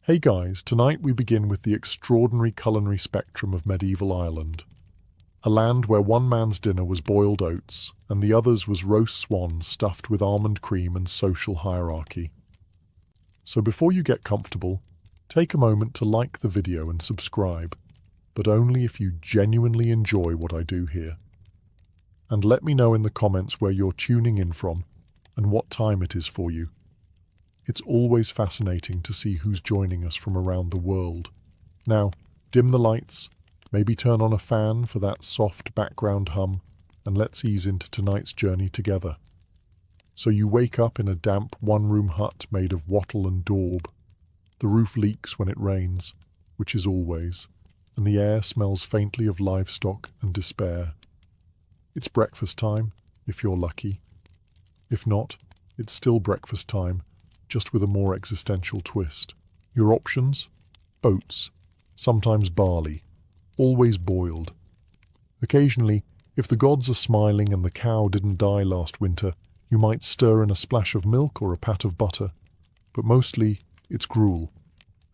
Hey guys, tonight we begin with the extraordinary culinary spectrum of medieval Ireland. A land where one man's dinner was boiled oats, and the other's was roast swan stuffed with almond cream and social hierarchy. So before you get comfortable, take a moment to like the video and subscribe, but only if you genuinely enjoy what I do here. And let me know in the comments where you're tuning in from and what time it is for you. It's always fascinating to see who's joining us from around the world. Now, dim the lights, maybe turn on a fan for that soft background hum, and let's ease into tonight's journey together. So you wake up in a damp one-room hut made of wattle and daub. The roof leaks when it rains, which is always, and the air smells faintly of livestock and despair. It's breakfast time, if you're lucky. If not, it's still breakfast time, just with a more existential twist. Your options? Oats, sometimes barley, always boiled. Occasionally, if the gods are smiling and the cow didn't die last winter, you might stir in a splash of milk or a pat of butter. But mostly, it's gruel,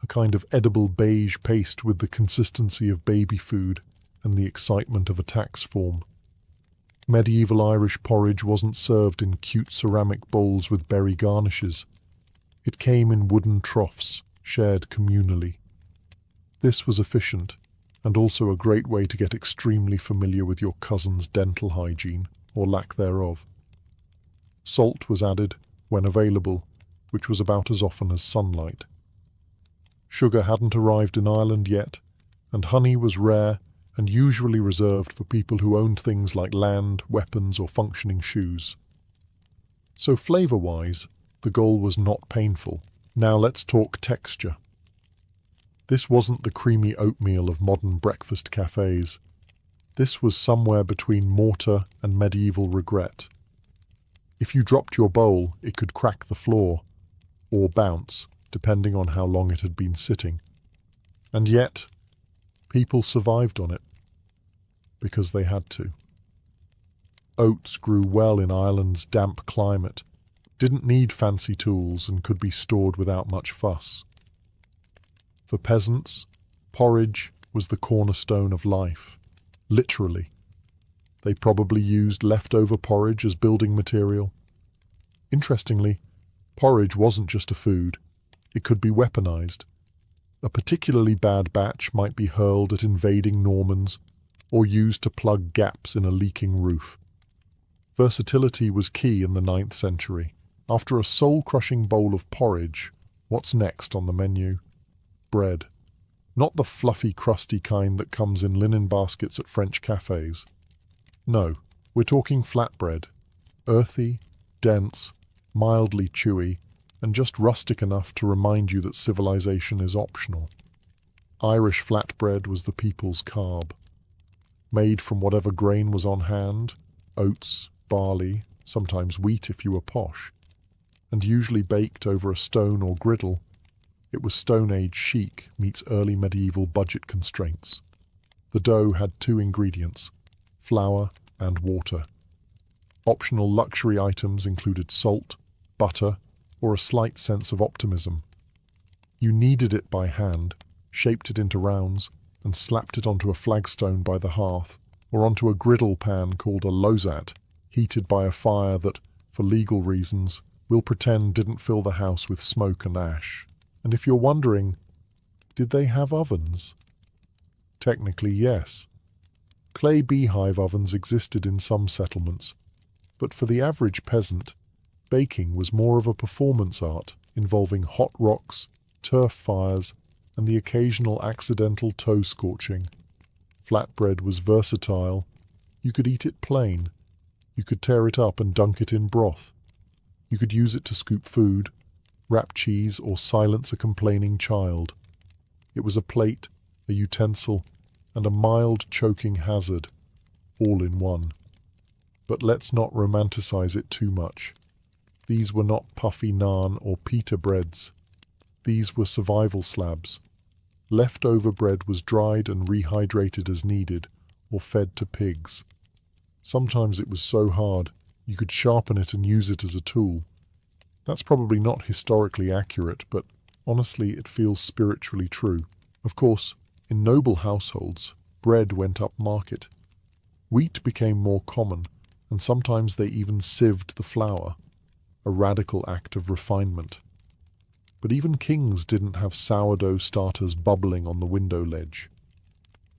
a kind of edible beige paste with the consistency of baby food and the excitement of a tax form. Medieval Irish porridge wasn't served in cute ceramic bowls with berry garnishes. It came in wooden troughs, shared communally. This was efficient, and also a great way to get extremely familiar with your cousin's dental hygiene, or lack thereof. Salt was added, when available, which was about as often as sunlight. Sugar hadn't arrived in Ireland yet, and honey was rare and usually reserved for people who owned things like land, weapons, or functioning shoes. So flavour-wise, the goal was not painful. Now let's talk texture. This wasn't the creamy oatmeal of modern breakfast cafes. This was somewhere between mortar and medieval regret. If you dropped your bowl, it could crack the floor, or bounce, depending on how long it had been sitting. And yet, people survived on it, because they had to. Oats grew well in Ireland's damp climate, didn't need fancy tools and could be stored without much fuss. For peasants, porridge was the cornerstone of life, literally. They probably used leftover porridge as building material. Interestingly, porridge wasn't just a food, it could be weaponized. A particularly bad batch might be hurled at invading Normans or used to plug gaps in a leaking roof. Versatility was key in the 9th century. After a soul-crushing bowl of porridge, what's next on the menu? Bread. Not the fluffy, crusty kind that comes in linen baskets at French cafes. No, we're talking flatbread. Earthy, dense, mildly chewy, and just rustic enough to remind you that civilization is optional. Irish flatbread was the people's carb. Made from whatever grain was on hand, oats, barley, sometimes wheat if you were posh, and usually baked over a stone or griddle. It was Stone Age chic meets early medieval budget constraints. The dough had 2 ingredients, flour and water. Optional luxury items included salt, butter, or a slight sense of optimism. You kneaded it by hand, shaped it into rounds, and slapped it onto a flagstone by the hearth, or onto a griddle pan called a lozat, heated by a fire that, for legal reasons, we'll pretend didn't fill the house with smoke and ash. And if you're wondering, did they have ovens? Technically, yes. Clay beehive ovens existed in some settlements, but for the average peasant, baking was more of a performance art involving hot rocks, turf fires, and the occasional accidental toe scorching. Flatbread was versatile. You could eat it plain. You could tear it up and dunk it in broth. You could use it to scoop food, wrap cheese, or silence a complaining child. It was a plate, a utensil, and a mild choking hazard, all in one. But let's not romanticize it too much. These were not puffy naan or pita breads. These were survival slabs. Leftover bread was dried and rehydrated as needed, or fed to pigs. Sometimes it was so hard, you could sharpen it and use it as a tool. That's probably not historically accurate, but Honestly, it feels spiritually true. Of course, in noble households, bread went up market. Wheat became more common, and sometimes they even sieved the flour, a radical act of refinement. But even kings didn't have sourdough starters bubbling on the window ledge.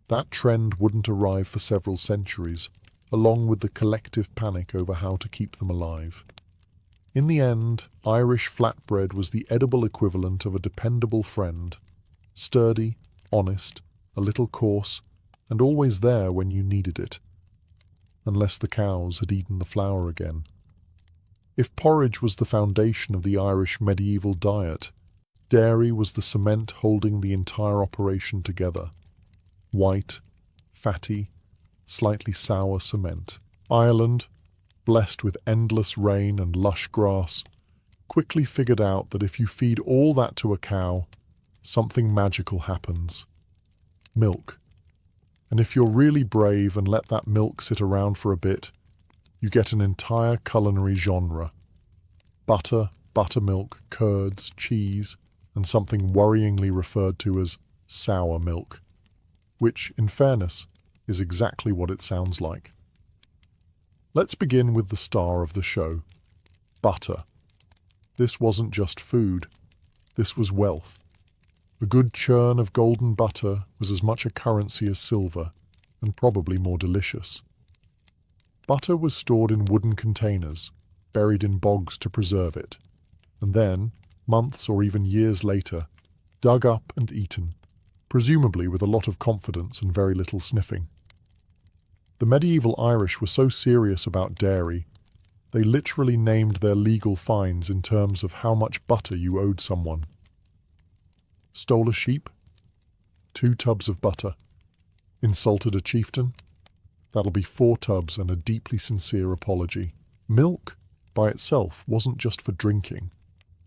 That trend wouldn't arrive for several centuries, along with the collective panic over how to keep them alive. In the end, Irish flatbread was the edible equivalent of a dependable friend, sturdy, honest, a little coarse, and always there when you needed it, unless the cows had eaten the flour again. If porridge was the foundation of the Irish medieval diet, dairy was the cement holding the entire operation together. White, fatty, slightly sour cement. Ireland, blessed with endless rain and lush grass, quickly figured out that if you feed all that to a cow, something magical happens. Milk. And if you're really brave and let that milk sit around for a bit, you get an entire culinary genre. Butter, buttermilk, curds, cheese, and something worryingly referred to as sour milk, which, in fairness, is exactly what it sounds like. Let's begin with the star of the show, butter. This wasn't just food, this was wealth. A good churn of golden butter was as much a currency as silver, and probably more delicious. Butter was stored in wooden containers, buried in bogs to preserve it, and then, months or even years later, dug up and eaten, presumably with a lot of confidence and very little sniffing. The medieval Irish were so serious about dairy, they literally named their legal fines in terms of how much butter you owed someone. Stole a sheep? 2 tubs of butter. Insulted a chieftain? That'll be 4 tubs and a deeply sincere apology. Milk, by itself, wasn't just for drinking.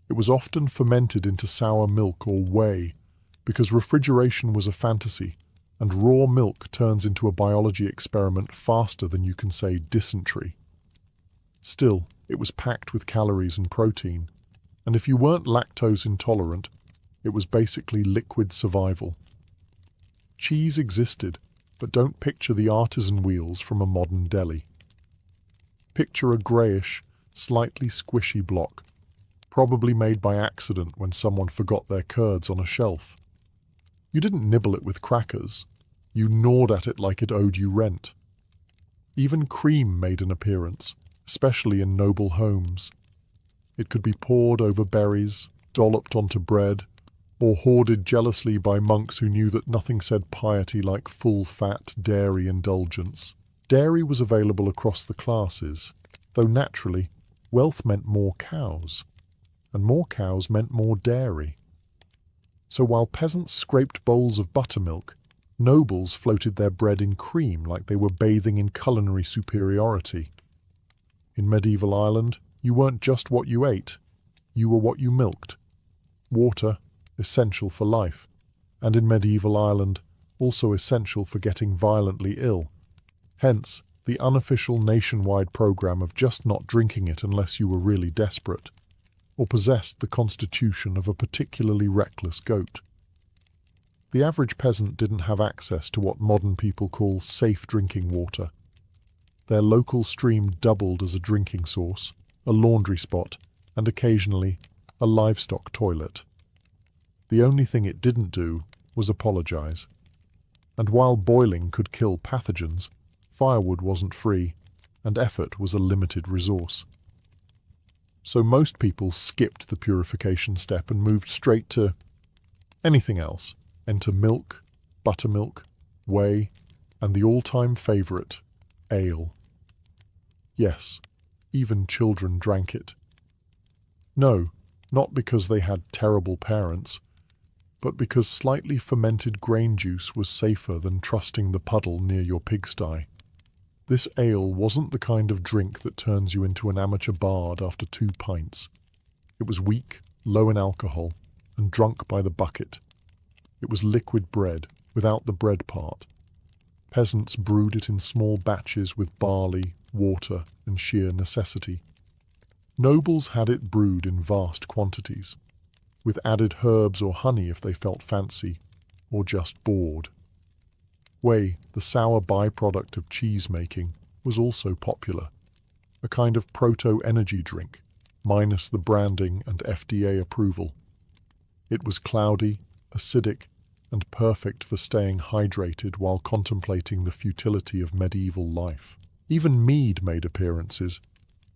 It was often fermented into sour milk or whey, because refrigeration was a fantasy, and raw milk turns into a biology experiment faster than you can say dysentery. Still, it was packed with calories and protein, and if you weren't lactose intolerant, it was basically liquid survival. Cheese existed, but don't picture the artisan wheels from a modern deli. Picture a greyish, slightly squishy block, probably made by accident when someone forgot their curds on a shelf. You didn't nibble it with crackers. You gnawed at it like it owed you rent. Even cream made an appearance, especially in noble homes. It could be poured over berries, dolloped onto bread, or hoarded jealously by monks who knew that nothing said piety like full-fat dairy indulgence. Dairy was available across the classes, though naturally, wealth meant more cows, and more cows meant more dairy. So while peasants scraped bowls of buttermilk, nobles floated their bread in cream like they were bathing in culinary superiority. In medieval Ireland, you weren't just what you ate, you were what you milked. Water, essential for life, and in medieval Ireland, also essential for getting violently ill. Hence, the unofficial nationwide program of just not drinking it unless you were really desperate, or possessed the constitution of a particularly reckless goat. The average peasant didn't have access to what modern people call safe drinking water. Their local stream doubled as a drinking source, a laundry spot, and occasionally a livestock toilet. The only thing it didn't do was apologize. And while boiling could kill pathogens, firewood wasn't free, and effort was a limited resource. So most people skipped the purification step and moved straight to anything else. Enter milk, buttermilk, whey, and the all-time favorite, ale. Yes, even children drank it. No, not because they had terrible parents, but because slightly fermented grain juice was safer than trusting the puddle near your pigsty. This ale wasn't the kind of drink that turns you into an amateur bard after 2 pints. It was weak, low in alcohol, and drunk by the bucket. It was liquid bread, without the bread part. Peasants brewed it in small batches with barley, water, and sheer necessity. Nobles had it brewed in vast quantities, with added herbs or honey if they felt fancy, or just bored. Whey, the sour byproduct of cheese making, was also popular, a kind of proto-energy drink, minus the branding and FDA approval. It was cloudy, acidic, and perfect for staying hydrated while contemplating the futility of medieval life. Even mead made appearances,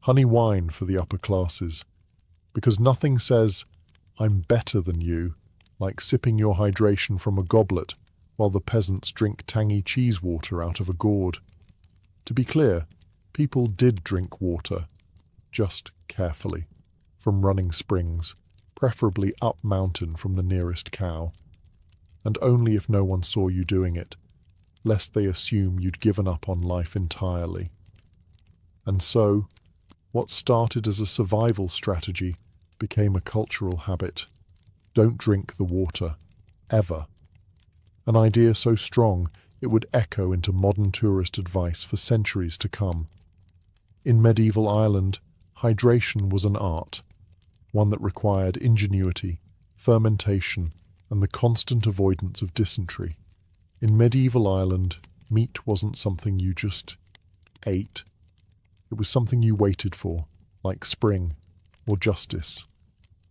honey wine for the upper classes, because nothing says, "I'm better than you," like sipping your hydration from a goblet while the peasants drink tangy cheese water out of a gourd. To be clear, people did drink water, just carefully, from running springs, preferably up mountain from the nearest cow, and only if no one saw you doing it, lest they assume you'd given up on life entirely. And so, what started as a survival strategy became a cultural habit. Don't drink the water, ever. An idea so strong it would echo into modern tourist advice for centuries to come. In medieval Ireland, hydration was an art, one that required ingenuity, fermentation, and the constant avoidance of dysentery. In medieval Ireland, meat wasn't something you just ate. It was something you waited for, like spring, or justice,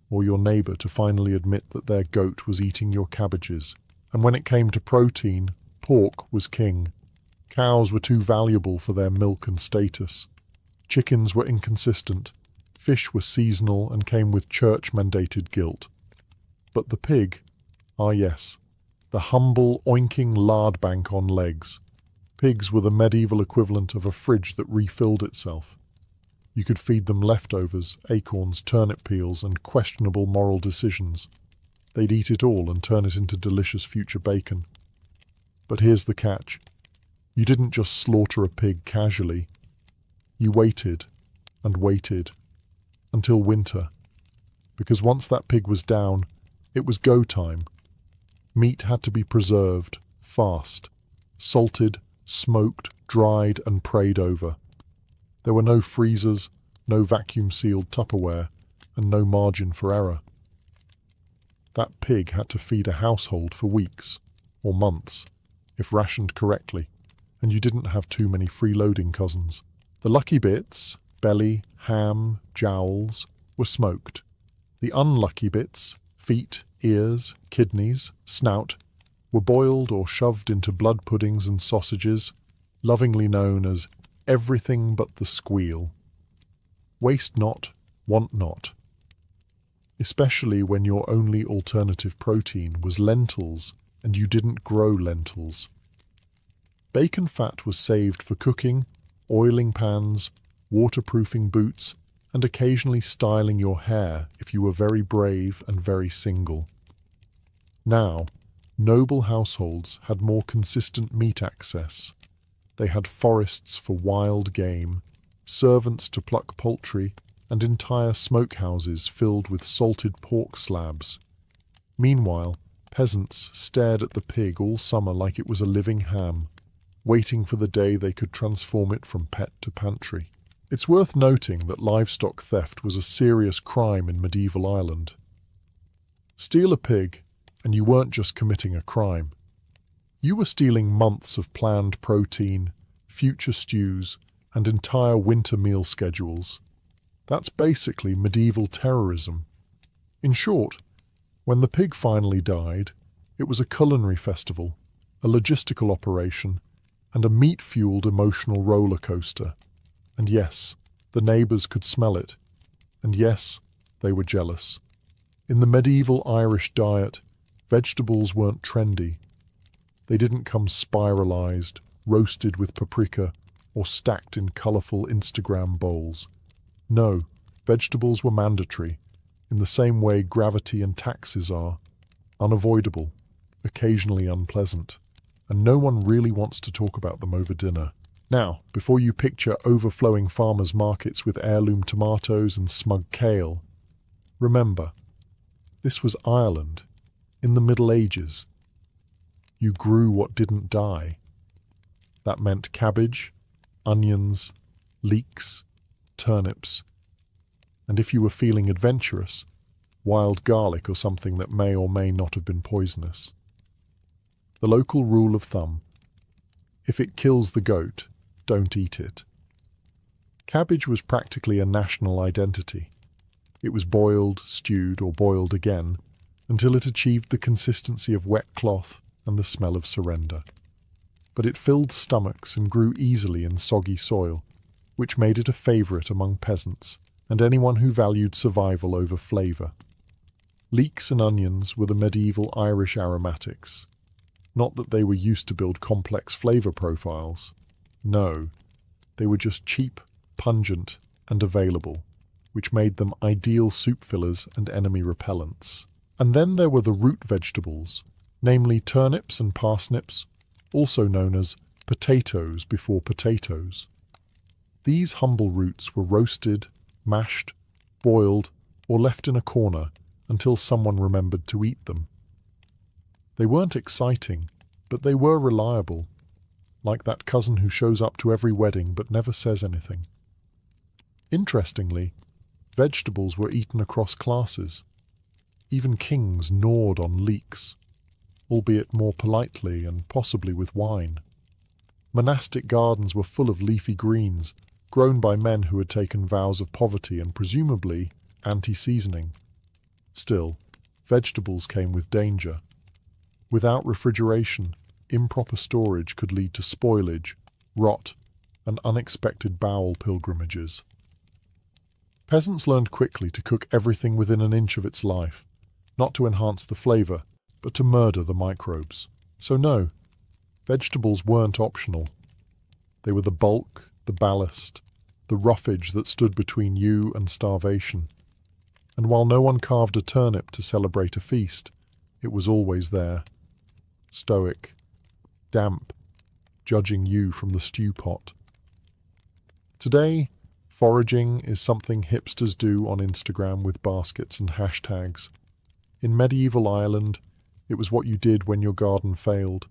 or your neighbour to finally admit that their goat was eating your cabbages. And when it came to protein, pork was king. Cows were too valuable for their milk and status. Chickens were inconsistent. Fish were seasonal and came with church-mandated guilt. But the pig, ah yes, the humble, oinking lard bank on legs. Pigs were the medieval equivalent of a fridge that refilled itself. You could feed them leftovers, acorns, turnip peels, and questionable moral decisions. They'd eat it all and turn it into delicious future bacon. But here's the catch. You didn't just slaughter a pig casually. You waited and waited until winter, because once that pig was down, it was go time. Meat had to be preserved, fast, salted, smoked, dried, and prayed over. There were no freezers, no vacuum-sealed Tupperware, and no margin for error. That pig had to feed a household for weeks, or months, if rationed correctly, and you didn't have too many freeloading cousins. The lucky bits, belly, ham, jowls, were smoked. The unlucky bits, feet, ears, kidneys, snout, were boiled or shoved into blood puddings and sausages, lovingly known as everything but the squeal. Waste not, want not. Especially when your only alternative protein was lentils and you didn't grow lentils. Bacon fat was saved for cooking, oiling pans, waterproofing boots, and occasionally styling your hair if you were very brave and very single. Now, noble households had more consistent meat access. They had forests for wild game, servants to pluck poultry, and entire smokehouses filled with salted pork slabs. Meanwhile, peasants stared at the pig all summer like it was a living ham, waiting for the day they could transform it from pet to pantry. It's worth noting that livestock theft was a serious crime in medieval Ireland. Steal a pig, and you weren't just committing a crime. You were stealing months of planned protein, future stews, and entire winter meal schedules. That's basically medieval terrorism. In short, when the pig finally died, it was a culinary festival, a logistical operation, and a meat-fueled emotional roller coaster. And yes, the neighbours could smell it. And yes, they were jealous. In the medieval Irish diet, vegetables weren't trendy. They didn't come spiralized, roasted with paprika, or stacked in colourful Instagram bowls. No, vegetables were mandatory, in the same way gravity and taxes are, unavoidable, occasionally unpleasant, and no one really wants to talk about them over dinner. Now, before you picture overflowing farmers' markets with heirloom tomatoes and smug kale, remember, this was Ireland, in the Middle Ages. You grew what didn't die. That meant cabbage, onions, leeks, turnips, and if you were feeling adventurous, wild garlic or something that may or may not have been poisonous. The local rule of thumb: if it kills the goat, don't eat it. Cabbage was practically a national identity. It was boiled, stewed, or boiled again until it achieved the consistency of wet cloth and the smell of surrender. But it filled stomachs and grew easily in soggy soil, which made it a favourite among peasants and anyone who valued survival over flavour. Leeks and onions were the medieval Irish aromatics. Not that they were used to build complex flavour profiles. No, they were just cheap, pungent, and available, which made them ideal soup fillers and enemy repellents. And then there were the root vegetables, namely turnips and parsnips, also known as potatoes before potatoes. These humble roots were roasted, mashed, boiled, or left in a corner until someone remembered to eat them. They weren't exciting, but they were reliable, like that cousin who shows up to every wedding but never says anything. Interestingly, vegetables were eaten across classes. Even kings gnawed on leeks, albeit more politely and possibly with wine. Monastic gardens were full of leafy greens, grown by men who had taken vows of poverty and presumably anti-seasoning. Still, vegetables came with danger. Without refrigeration, improper storage could lead to spoilage, rot, and unexpected bowel pilgrimages. Peasants learned quickly to cook everything within an inch of its life, not to enhance the flavour, but to murder the microbes. So no, vegetables weren't optional. They were the bulk, the ballast, the roughage that stood between you and starvation. And while no one carved a turnip to celebrate a feast, it was always there, stoic, damp, judging you from the stew pot. Today, foraging is something hipsters do on Instagram with baskets and hashtags. In medieval Ireland, it was what you did when your garden failed,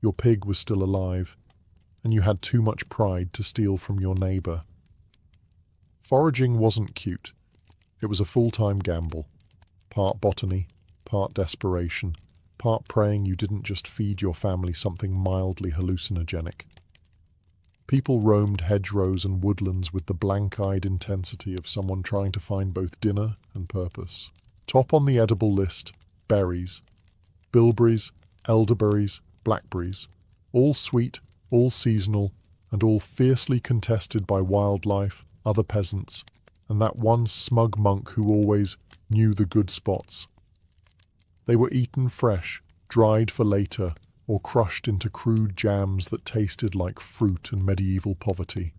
your pig was still alive, and you had too much pride to steal from your neighbour. Foraging wasn't cute. It was a full-time gamble, part botany, part desperation, part praying you didn't just feed your family something mildly hallucinogenic. People roamed hedgerows and woodlands with the blank-eyed intensity of someone trying to find both dinner and purpose. Top on the edible list, berries, bilberries, elderberries, blackberries, all sweet, all seasonal, and all fiercely contested by wildlife, other peasants, and that one smug monk who always knew the good spots. They were eaten fresh, dried for later, or crushed into crude jams that tasted like fruit and medieval poverty.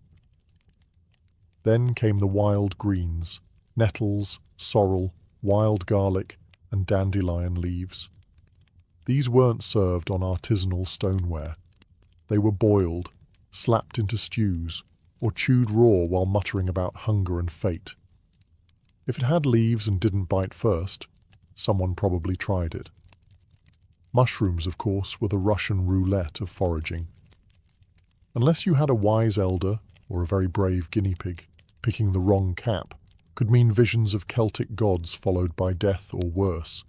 Then came the wild greens, nettles, sorrel, wild garlic, and dandelion leaves. These weren't served on artisanal stoneware. They were boiled, slapped into stews, or chewed raw while muttering about hunger and fate. If it had leaves and didn't bite first, someone probably tried it. Mushrooms, of course, were the Russian roulette of foraging. Unless you had a wise elder, or a very brave guinea pig, picking the wrong cap could mean visions of Celtic gods followed by death or worse.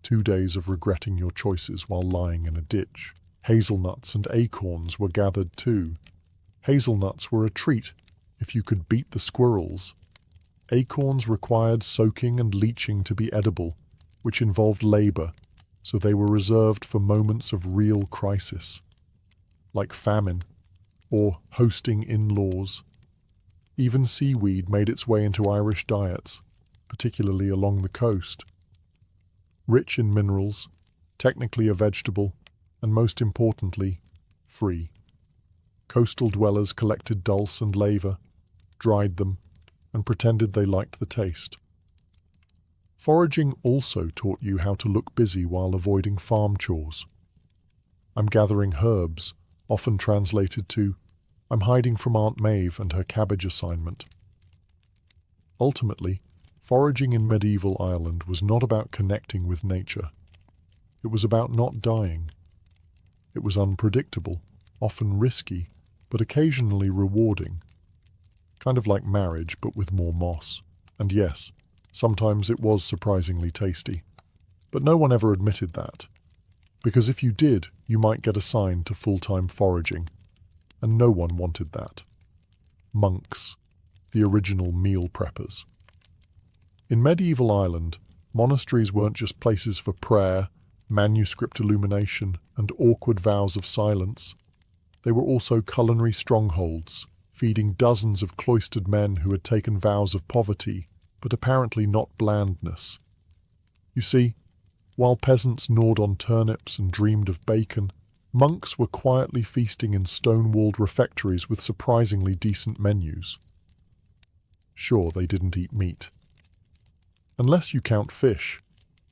2 days of regretting your choices while lying in a ditch. Hazelnuts and acorns were gathered too. Hazelnuts were a treat if you could beat the squirrels. Acorns required soaking and leaching to be edible, which involved labour, so they were reserved for moments of real crisis, like famine or hosting in-laws. Even seaweed made its way into Irish diets, particularly along the coast. Rich in minerals, technically a vegetable, and most importantly, free. Coastal dwellers collected dulse and laver, dried them, and pretended they liked the taste. Foraging also taught you how to look busy while avoiding farm chores. I'm gathering herbs, often translated to, I'm hiding from Aunt Maeve and her cabbage assignment. Ultimately, foraging in medieval Ireland was not about connecting with nature. It was about not dying. It was unpredictable, often risky, but occasionally rewarding. Kind of like marriage, but with more moss. And yes, Sometimes it was surprisingly tasty. But no one ever admitted that. Because if you did, you might get assigned to full-time foraging. And no one wanted that. Monks, the original meal preppers. In medieval Ireland, monasteries weren't just places for prayer, manuscript illumination, and awkward vows of silence. They were also culinary strongholds, feeding dozens of cloistered men who had taken vows of poverty, but apparently not blandness. You see, while peasants gnawed on turnips and dreamed of bacon, monks were quietly feasting in stone-walled refectories with surprisingly decent menus. Sure, they didn't eat meat. Unless you count fish,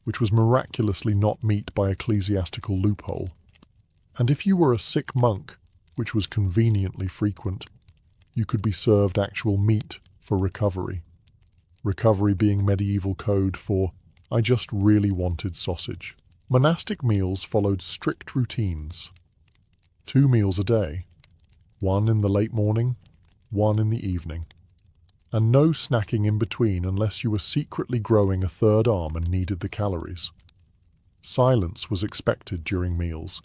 which was miraculously not meat by ecclesiastical loophole. And if you were a sick monk, which was conveniently frequent, you could be served actual meat for recovery. Recovery being medieval code for, I just really wanted sausage. Monastic meals followed strict routines. 2 meals a day, 1 in the late morning, 1 in the evening. And no snacking in between unless you were secretly growing a third arm and needed the calories. Silence was expected during meals,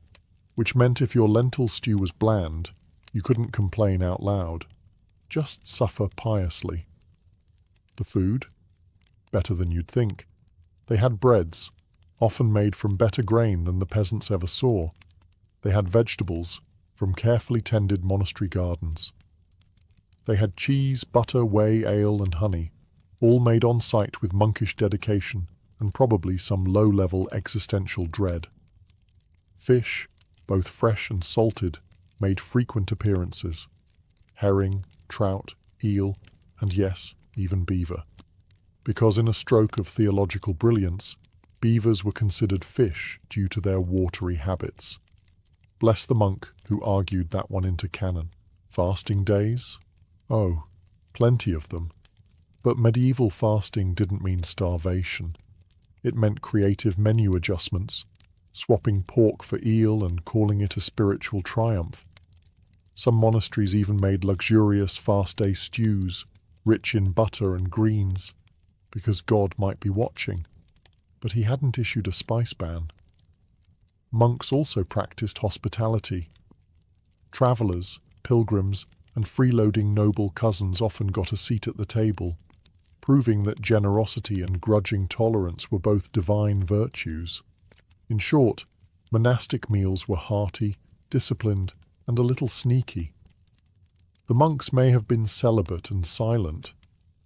which meant if your lentil stew was bland, you couldn't complain out loud. Just suffer piously. The food? Better than you'd think. They had breads, often made from better grain than the peasants ever saw. They had vegetables from carefully tended monastery gardens. They had cheese, butter, whey, ale, and honey, all made on site with monkish dedication and probably some low-level existential dread. Fish, both fresh and salted, made frequent appearances. Herring, trout, eel, and yes, even beaver. Because in a stroke of theological brilliance, beavers were considered fish due to their watery habits. Bless the monk who argued that one into canon. Fasting days? Oh, plenty of them. But medieval fasting didn't mean starvation. It meant creative menu adjustments, swapping pork for eel and calling it a spiritual triumph. Some monasteries even made luxurious fast-day stews, rich in butter and greens, because God might be watching. But he hadn't issued a spice ban. Monks also practiced hospitality. Travellers, pilgrims, and freeloading noble cousins often got a seat at the table, proving that generosity and grudging tolerance were both divine virtues. In short, monastic meals were hearty, disciplined, and a little sneaky. The monks may have been celibate and silent,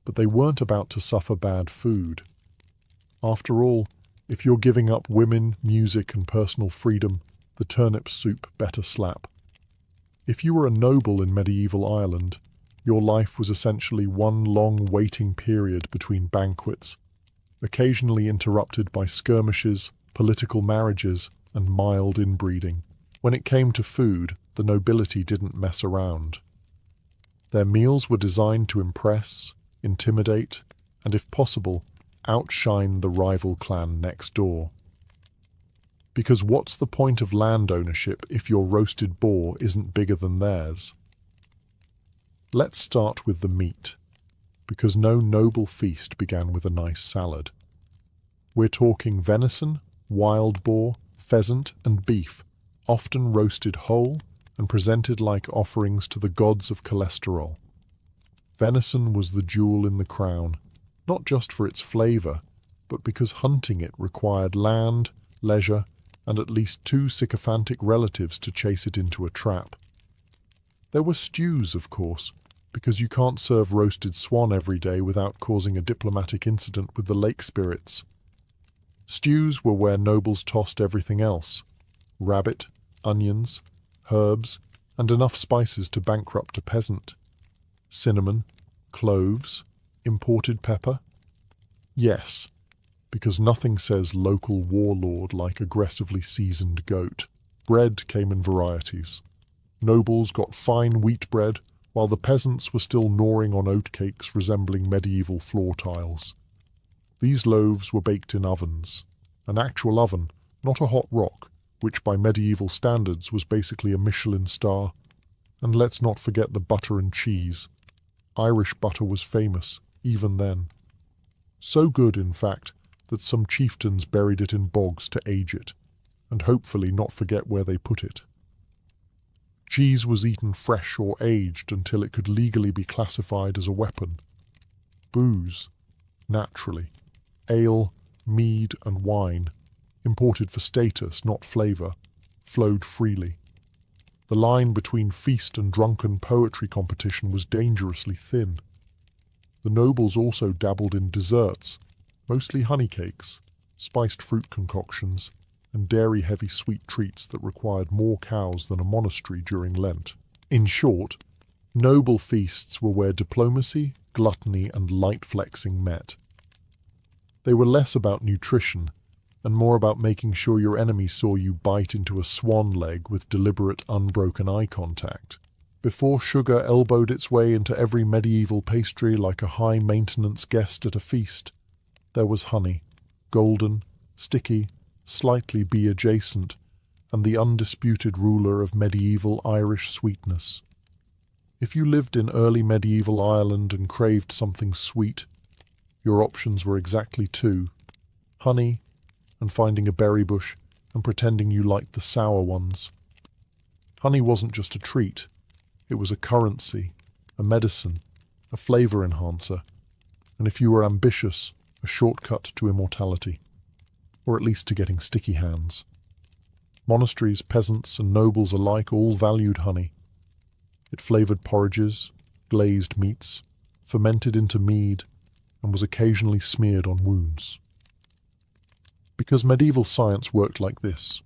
but they weren't about to suffer bad food. After all, if you're giving up women, music, and personal freedom, the turnip soup better slap. If you were a noble in medieval Ireland, your life was essentially one long waiting period between banquets, occasionally interrupted by skirmishes, political marriages, and mild inbreeding. When it came to food, the nobility didn't mess around. Their meals were designed to impress, intimidate, and if possible, outshine the rival clan next door. Because what's the point of land ownership if your roasted boar isn't bigger than theirs? Let's start with the meat, because no noble feast began with a nice salad. We're talking venison, wild boar, pheasant, and beef, often roasted whole and presented like offerings to the gods of cholesterol. Venison was the jewel in the crown, not just for its flavor, but because hunting it required land, leisure, and at least 2 sycophantic relatives to chase it into a trap. There were stews, of course, because you can't serve roasted swan every day without causing a diplomatic incident with the lake spirits. Stews were where nobles tossed everything else: rabbit, onions, herbs, and enough spices to bankrupt a peasant. Cinnamon, cloves, imported pepper. Yes, because nothing says local warlord like aggressively seasoned goat. Bread came in varieties. Nobles got fine wheat bread, while the peasants were still gnawing on oatcakes resembling medieval floor tiles. These loaves were baked in ovens, an actual oven, not a hot rock, which by medieval standards was basically a Michelin star. And let's not forget the butter and cheese. Irish butter was famous, even then. So good, in fact, that some chieftains buried it in bogs to age it, and hopefully not forget where they put it. Cheese was eaten fresh or aged until it could legally be classified as a weapon. Booze, naturally, ale, mead and wine, imported for status, not flavour, flowed freely. The line between feast and drunken poetry competition was dangerously thin. The nobles also dabbled in desserts, mostly honey cakes, spiced fruit concoctions, and dairy-heavy sweet treats that required more cows than a monastery during Lent. In short, noble feasts were where diplomacy, gluttony, and light flexing met. They were less about nutrition and more about making sure your enemy saw you bite into a swan leg with deliberate, unbroken eye contact. Before sugar elbowed its way into every medieval pastry like a high-maintenance guest at a feast, there was honey, golden, sticky, slightly bee-adjacent, and the undisputed ruler of medieval Irish sweetness. If you lived in early medieval Ireland and craved something sweet, your options were exactly two: honey and finding a berry bush and pretending you liked the sour ones. Honey wasn't just a treat, it was a currency, a medicine, a flavour enhancer, and if you were ambitious, a shortcut to immortality, or at least to getting sticky hands. Monasteries, peasants and nobles alike all valued honey. It flavoured porridges, glazed meats, fermented into mead, and was occasionally smeared on wounds. Because medieval science worked like this.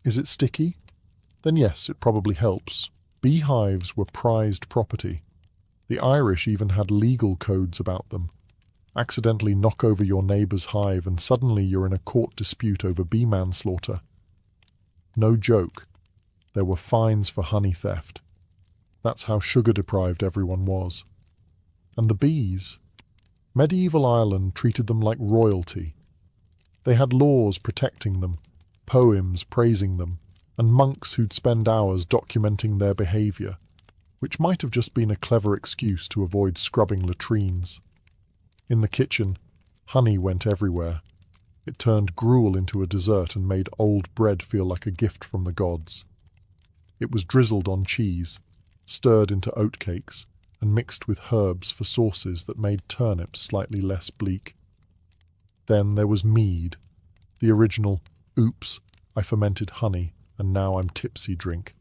Is it sticky? Then yes, it probably helps. Beehives were prized property. The Irish even had legal codes about them. Accidentally knock over your neighbour's hive and suddenly you're in a court dispute over bee manslaughter. No joke. There were fines for honey theft. That's how sugar-deprived everyone was. And the bees? Medieval Ireland treated them like royalty. They had laws protecting them, poems praising them, and monks who'd spend hours documenting their behaviour, which might have just been a clever excuse to avoid scrubbing latrines. In the kitchen, honey went everywhere. It turned gruel into a dessert and made old bread feel like a gift from the gods. It was drizzled on cheese, stirred into oatcakes, and mixed with herbs for sauces that made turnips slightly less bleak. Then there was mead, the original, oops, I fermented honey, and now I'm tipsy drink.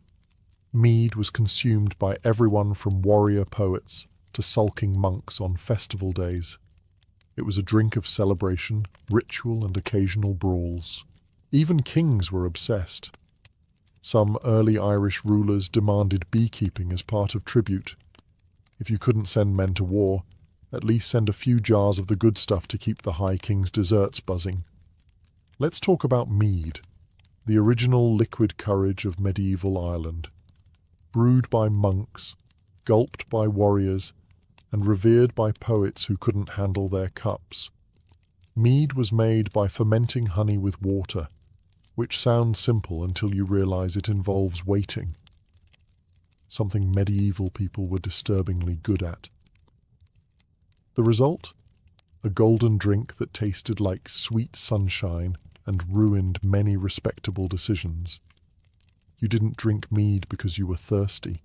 Mead was consumed by everyone from warrior poets to sulking monks on festival days. It was a drink of celebration, ritual, and occasional brawls. Even kings were obsessed. Some early Irish rulers demanded beekeeping as part of tribute. If you couldn't send men to war, at least send a few jars of the good stuff to keep the High King's desserts buzzing. Let's talk about mead, the original liquid courage of medieval Ireland. Brewed by monks, gulped by warriors, and revered by poets who couldn't handle their cups. Mead was made by fermenting honey with water, which sounds simple until you realize it involves waiting. Something medieval people were disturbingly good at. The result? A golden drink that tasted like sweet sunshine and ruined many respectable decisions. You didn't drink mead because you were thirsty.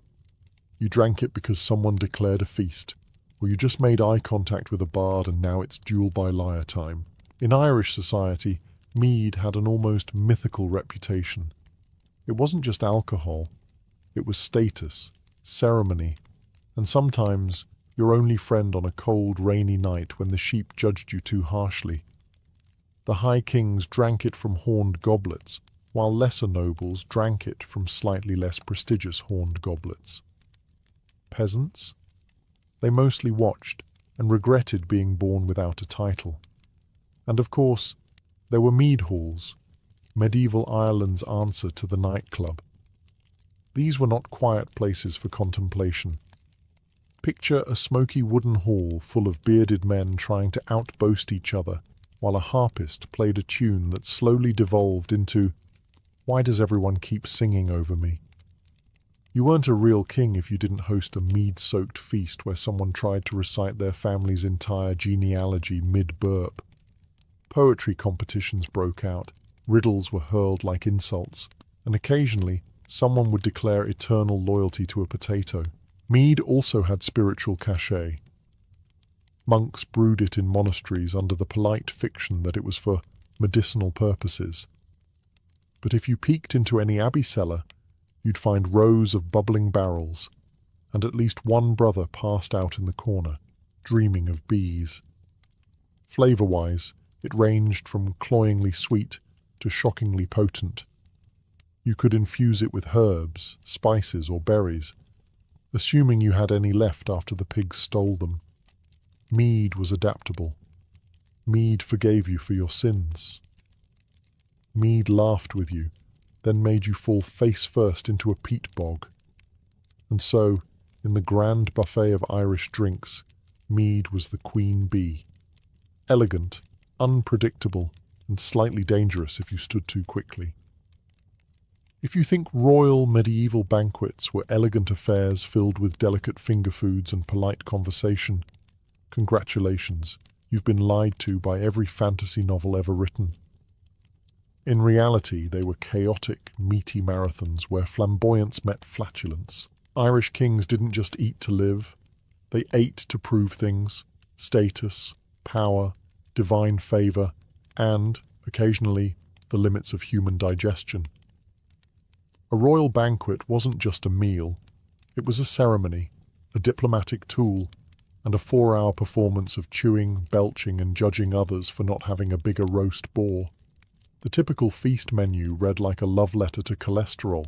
You drank it because someone declared a feast, or you just made eye contact with a bard and now it's duel by lyre time. In Irish society, mead had an almost mythical reputation. It wasn't just alcohol. It was status, ceremony, and sometimes your only friend on a cold, rainy night when the sheep judged you too harshly. The High Kings drank it from horned goblets, while lesser nobles drank it from slightly less prestigious horned goblets. Peasants? They mostly watched and regretted being born without a title. And of course, there were mead halls, medieval Ireland's answer to the nightclub. These were not quiet places for contemplation. Picture a smoky wooden hall full of bearded men trying to outboast each other, while a harpist played a tune that slowly devolved into, "Why does everyone keep singing over me?" You weren't a real king if you didn't host a mead-soaked feast where someone tried to recite their family's entire genealogy mid-burp. Poetry competitions broke out, riddles were hurled like insults, and occasionally someone would declare eternal loyalty to a potato. Mead also had spiritual cachet. Monks brewed it in monasteries under the polite fiction that it was for medicinal purposes. But if you peeked into any abbey cellar, you'd find rows of bubbling barrels, and at least one brother passed out in the corner, dreaming of bees. Flavour-wise, it ranged from cloyingly sweet to shockingly potent. You could infuse it with herbs, spices, or berries, assuming you had any left after the pigs stole them. Mead was adaptable. Mead forgave you for your sins. Mead laughed with you, then made you fall face first into a peat bog. And so, in the grand buffet of Irish drinks, mead was the queen bee. Elegant, unpredictable, and slightly dangerous if you stood too quickly. If you think royal medieval banquets were elegant affairs filled with delicate finger foods and polite conversation, congratulations, you've been lied to by every fantasy novel ever written. In reality, they were chaotic, meaty marathons where flamboyance met flatulence. Irish kings didn't just eat to live, they ate to prove things: status, power, divine favour, and, occasionally, the limits of human digestion. A royal banquet wasn't just a meal, it was a ceremony, a diplomatic tool, and a 4-hour performance of chewing, belching, and judging others for not having a bigger roast boar. The typical feast menu read like a love letter to cholesterol: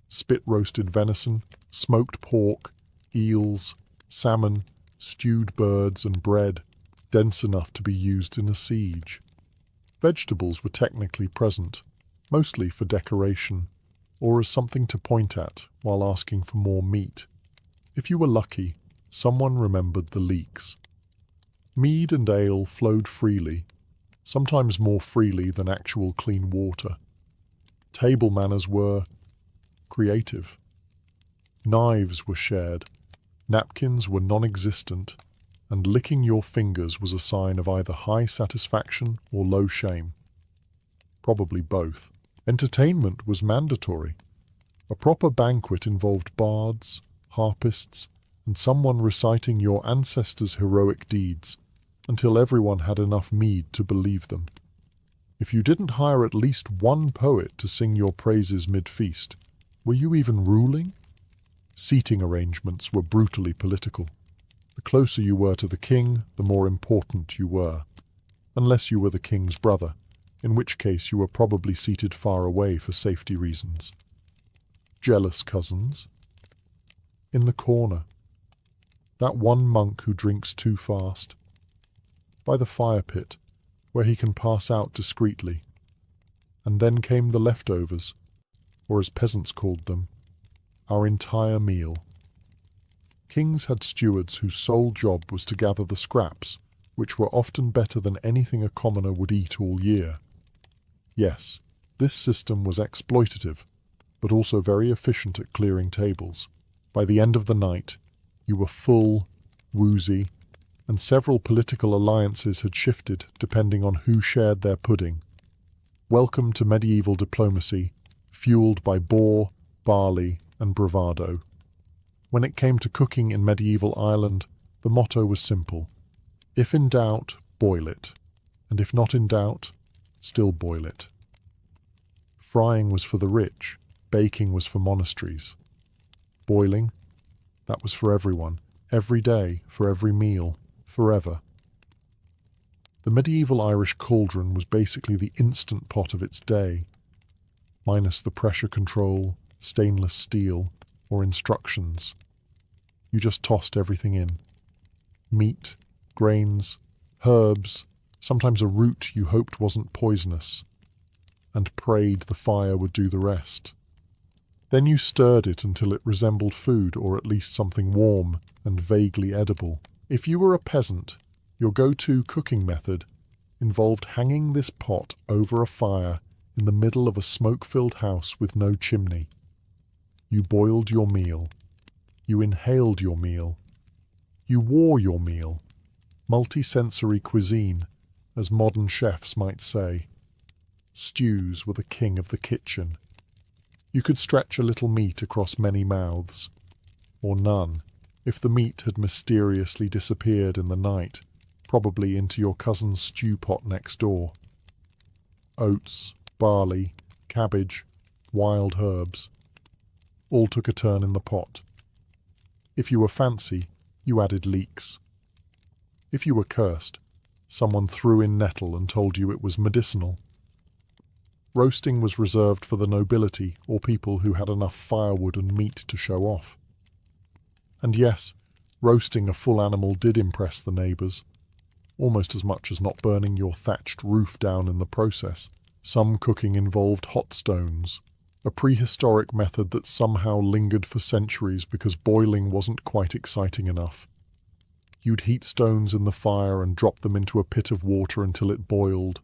spit-roasted venison, smoked pork, eels, salmon, stewed birds, and bread, dense enough to be used in a siege. Vegetables were technically present, mostly for decoration, or as something to point at while asking for more meat. If you were lucky, someone remembered the leeks. Mead and ale flowed freely, sometimes more freely than actual clean water. Table manners were creative. Knives were shared, napkins were non-existent, and licking your fingers was a sign of either high satisfaction or low shame. Probably both. Entertainment was mandatory. A proper banquet involved bards, harpists, and someone reciting your ancestors' heroic deeds until everyone had enough mead to believe them. If you didn't hire at least one poet to sing your praises mid-feast, were you even ruling? Seating arrangements were brutally political. The closer you were to the king, the more important you were, unless you were the king's brother, in which case you were probably seated far away for safety reasons. Jealous cousins. In the corner. That one monk who drinks too fast. By the fire pit, where he can pass out discreetly. And then came the leftovers, or as peasants called them, our entire meal. Kings had stewards whose sole job was to gather the scraps, which were often better than anything a commoner would eat all year. Yes, this system was exploitative, but also very efficient at clearing tables. By the end of the night, you were full, woozy, and several political alliances had shifted depending on who shared their pudding. Welcome to medieval diplomacy, fueled by boar, barley, and bravado. When it came to cooking in medieval Ireland, the motto was simple: if in doubt, boil it, and if not in doubt, still boil it. Frying was for the rich, baking was for monasteries. Boiling, that was for everyone, every day, for every meal, forever. The medieval Irish cauldron was basically the instant pot of its day, minus the pressure control, stainless steel, or instructions. You just tossed everything in. Meat, grains, herbs, sometimes a root you hoped wasn't poisonous, and prayed the fire would do the rest. Then you stirred it until it resembled food, or at least something warm and vaguely edible. If you were a peasant, your go-to cooking method involved hanging this pot over a fire in the middle of a smoke-filled house with no chimney. You boiled your meal. You inhaled your meal. You wore your meal. Multisensory cuisine, as modern chefs might say. Stews were the king of the kitchen. You could stretch a little meat across many mouths, or none, if the meat had mysteriously disappeared in the night, probably into your cousin's stew pot next door. Oats, barley, cabbage, wild herbs, all took a turn in the pot. If you were fancy, you added leeks. If you were cursed, someone threw in nettle and told you it was medicinal. Roasting was reserved for the nobility or people who had enough firewood and meat to show off. And yes, roasting a full animal did impress the neighbours, almost as much as not burning your thatched roof down in the process. Some cooking involved hot stones, a prehistoric method that somehow lingered for centuries because boiling wasn't quite exciting enough. You'd heat stones in the fire and drop them into a pit of water until it boiled.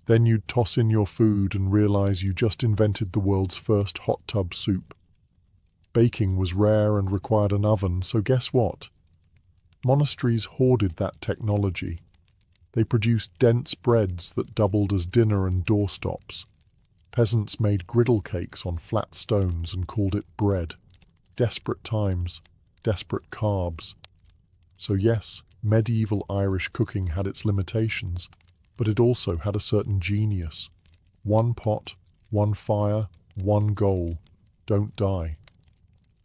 Then you'd toss in your food and realize you just invented the world's first hot tub soup. Baking was rare and required an oven, so guess what? Monasteries hoarded that technology. They produced dense breads that doubled as dinner and doorstops. Peasants made griddle cakes on flat stones and called it bread. Desperate times, desperate carbs. So yes, medieval Irish cooking had its limitations, but it also had a certain genius. One pot, one fire, one goal. Don't die.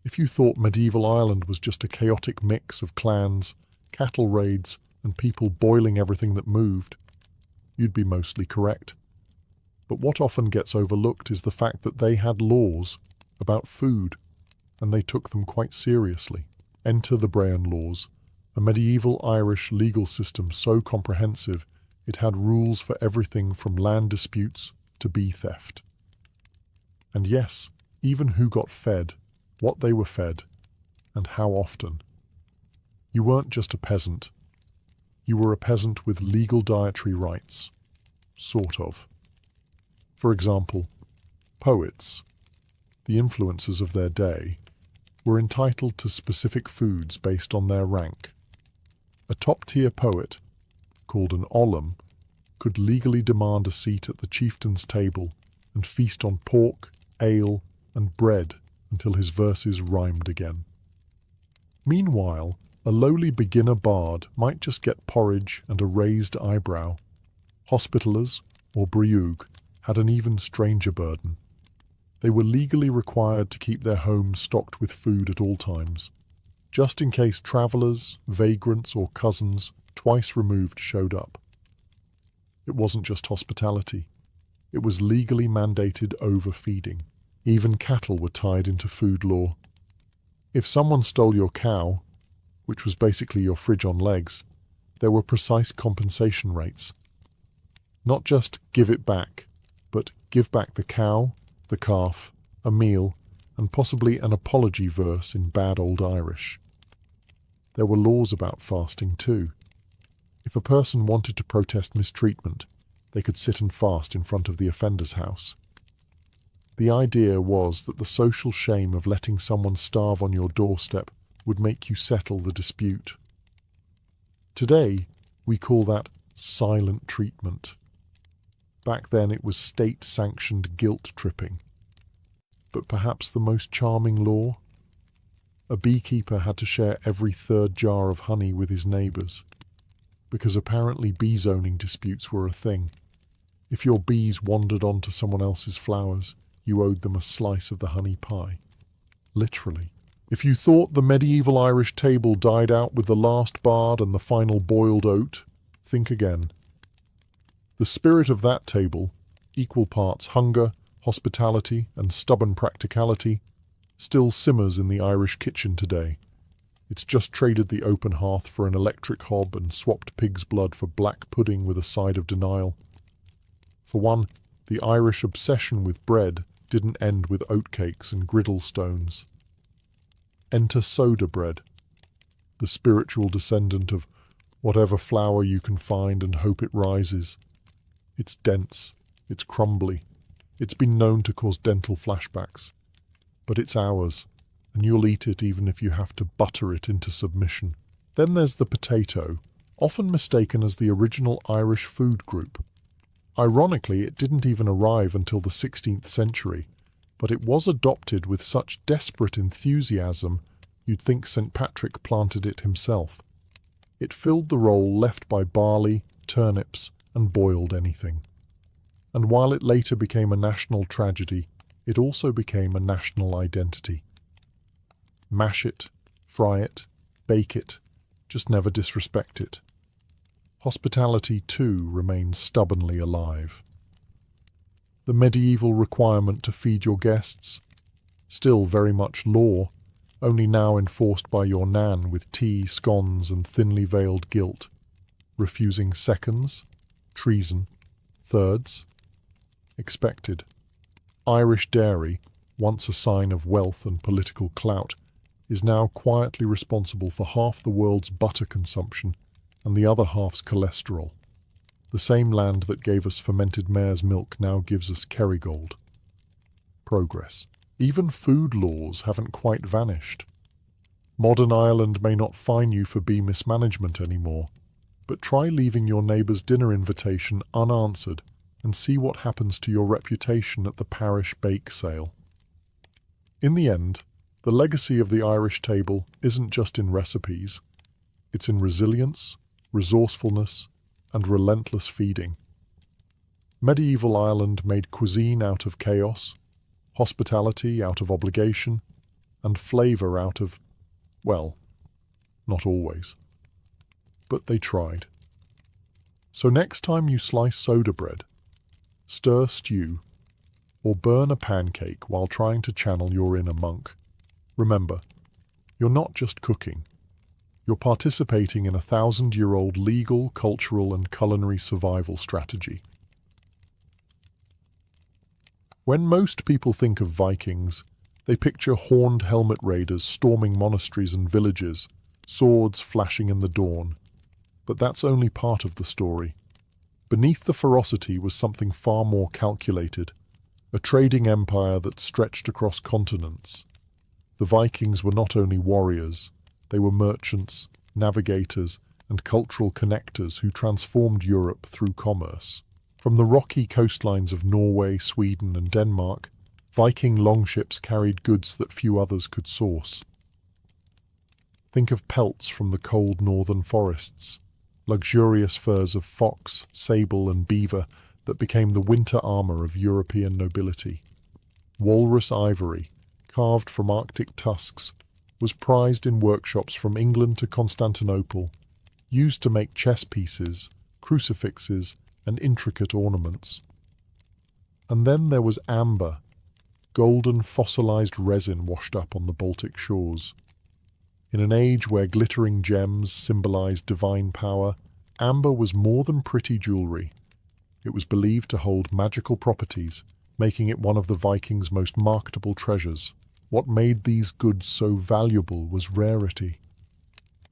If you thought medieval Ireland was just a chaotic mix of clans, cattle raids, and people boiling everything that moved, you'd be mostly correct. But what often gets overlooked is the fact that they had laws about food, and they took them quite seriously. Enter the Brehon Laws, a medieval Irish legal system so comprehensive it had rules for everything from land disputes to bee theft. And yes, even who got fed, what they were fed, and how often. You weren't just a peasant. You were a peasant with legal dietary rights. Sort of. For example, poets, the influencers of their day, were entitled to specific foods based on their rank. A top-tier poet, called an ollum, could legally demand a seat at the chieftain's table and feast on pork, ale, and bread until his verses rhymed again. Meanwhile, a lowly beginner bard might just get porridge and a raised eyebrow. Hospitallers, or briúg, had an even stranger burden. They were legally required to keep their homes stocked with food at all times, just in case travellers, vagrants, or cousins, twice removed, showed up. It wasn't just hospitality. It was legally mandated overfeeding. Even cattle were tied into food law. If someone stole your cow, which was basically your fridge on legs, there were precise compensation rates. Not just give it back, but give back the cow, the calf, a meal, and possibly an apology verse in bad old Irish. There were laws about fasting too. If a person wanted to protest mistreatment, they could sit and fast in front of the offender's house. The idea was that the social shame of letting someone starve on your doorstep would make you settle the dispute. Today, we call that silent treatment. Back then it was state-sanctioned guilt-tripping. But perhaps the most charming law? A beekeeper had to share every third jar of honey with his neighbours, because apparently bee zoning disputes were a thing. If your bees wandered onto someone else's flowers, you owed them a slice of the honey pie. Literally. If you thought the medieval Irish table died out with the last bard and the final boiled oat, think again. The spirit of that table, equal parts hunger, hospitality, and stubborn practicality, still simmers in the Irish kitchen today. It's just traded the open hearth for an electric hob and swapped pig's blood for black pudding with a side of denial. For one, the Irish obsession with bread didn't end with oatcakes and griddle stones. Enter soda bread, the spiritual descendant of whatever flour you can find and hope it rises. It's dense, it's crumbly, it's been known to cause dental flashbacks. but it's ours, and you'll eat it even if you have to butter it into submission. Then there's the potato, often mistaken as the original Irish food group. Ironically, it didn't even arrive until the 16th century, but it was adopted with such desperate enthusiasm you'd think St. Patrick planted it himself. It filled the role left by barley, turnips, and boiled anything. And while it later became a national tragedy, it also became a national identity. Mash it, fry it, bake it, just never disrespect it. Hospitality, too, remains stubbornly alive. The medieval requirement to feed your guests, still very much law, only now enforced by your nan with tea, scones, and thinly veiled guilt. Refusing seconds, treason, thirds, expected. Irish dairy, once a sign of wealth and political clout, is now quietly responsible for half the world's butter consumption and the other half's cholesterol. The same land that gave us fermented mare's milk now gives us Kerrygold. Progress. Even food laws haven't quite vanished. Modern Ireland may not fine you for bee mismanagement anymore, but try leaving your neighbour's dinner invitation unanswered and see what happens to your reputation at the parish bake sale. In the end, the legacy of the Irish table isn't just in recipes, it's in resilience, resourcefulness, and relentless feeding. Medieval Ireland made cuisine out of chaos, hospitality out of obligation, and flavour out of, well, not always. But they tried. So next time you slice soda bread, stir stew, or burn a pancake while trying to channel your inner monk, remember, you're not just cooking. You're participating in a 1,000-year-old legal, cultural, and culinary survival strategy. When most people think of Vikings, they picture horned helmet raiders storming monasteries and villages, swords flashing in the dawn. But that's only part of the story. Beneath the ferocity was something far more calculated, a trading empire that stretched across continents. The Vikings were not only warriors, they were merchants, navigators, and cultural connectors who transformed Europe through commerce. From the rocky coastlines of Norway, Sweden, and Denmark, Viking longships carried goods that few others could source. Think of pelts from the cold northern forests, luxurious furs of fox, sable, and beaver that became the winter armor of European nobility. Walrus ivory, carved from Arctic tusks, was prized in workshops from England to Constantinople, used to make chess pieces, crucifixes, and intricate ornaments. And then there was amber, golden fossilized resin washed up on the Baltic shores. In an age where glittering gems symbolized divine power, amber was more than pretty jewelry. It was believed to hold magical properties, making it one of the Vikings' most marketable treasures. What made these goods so valuable was rarity.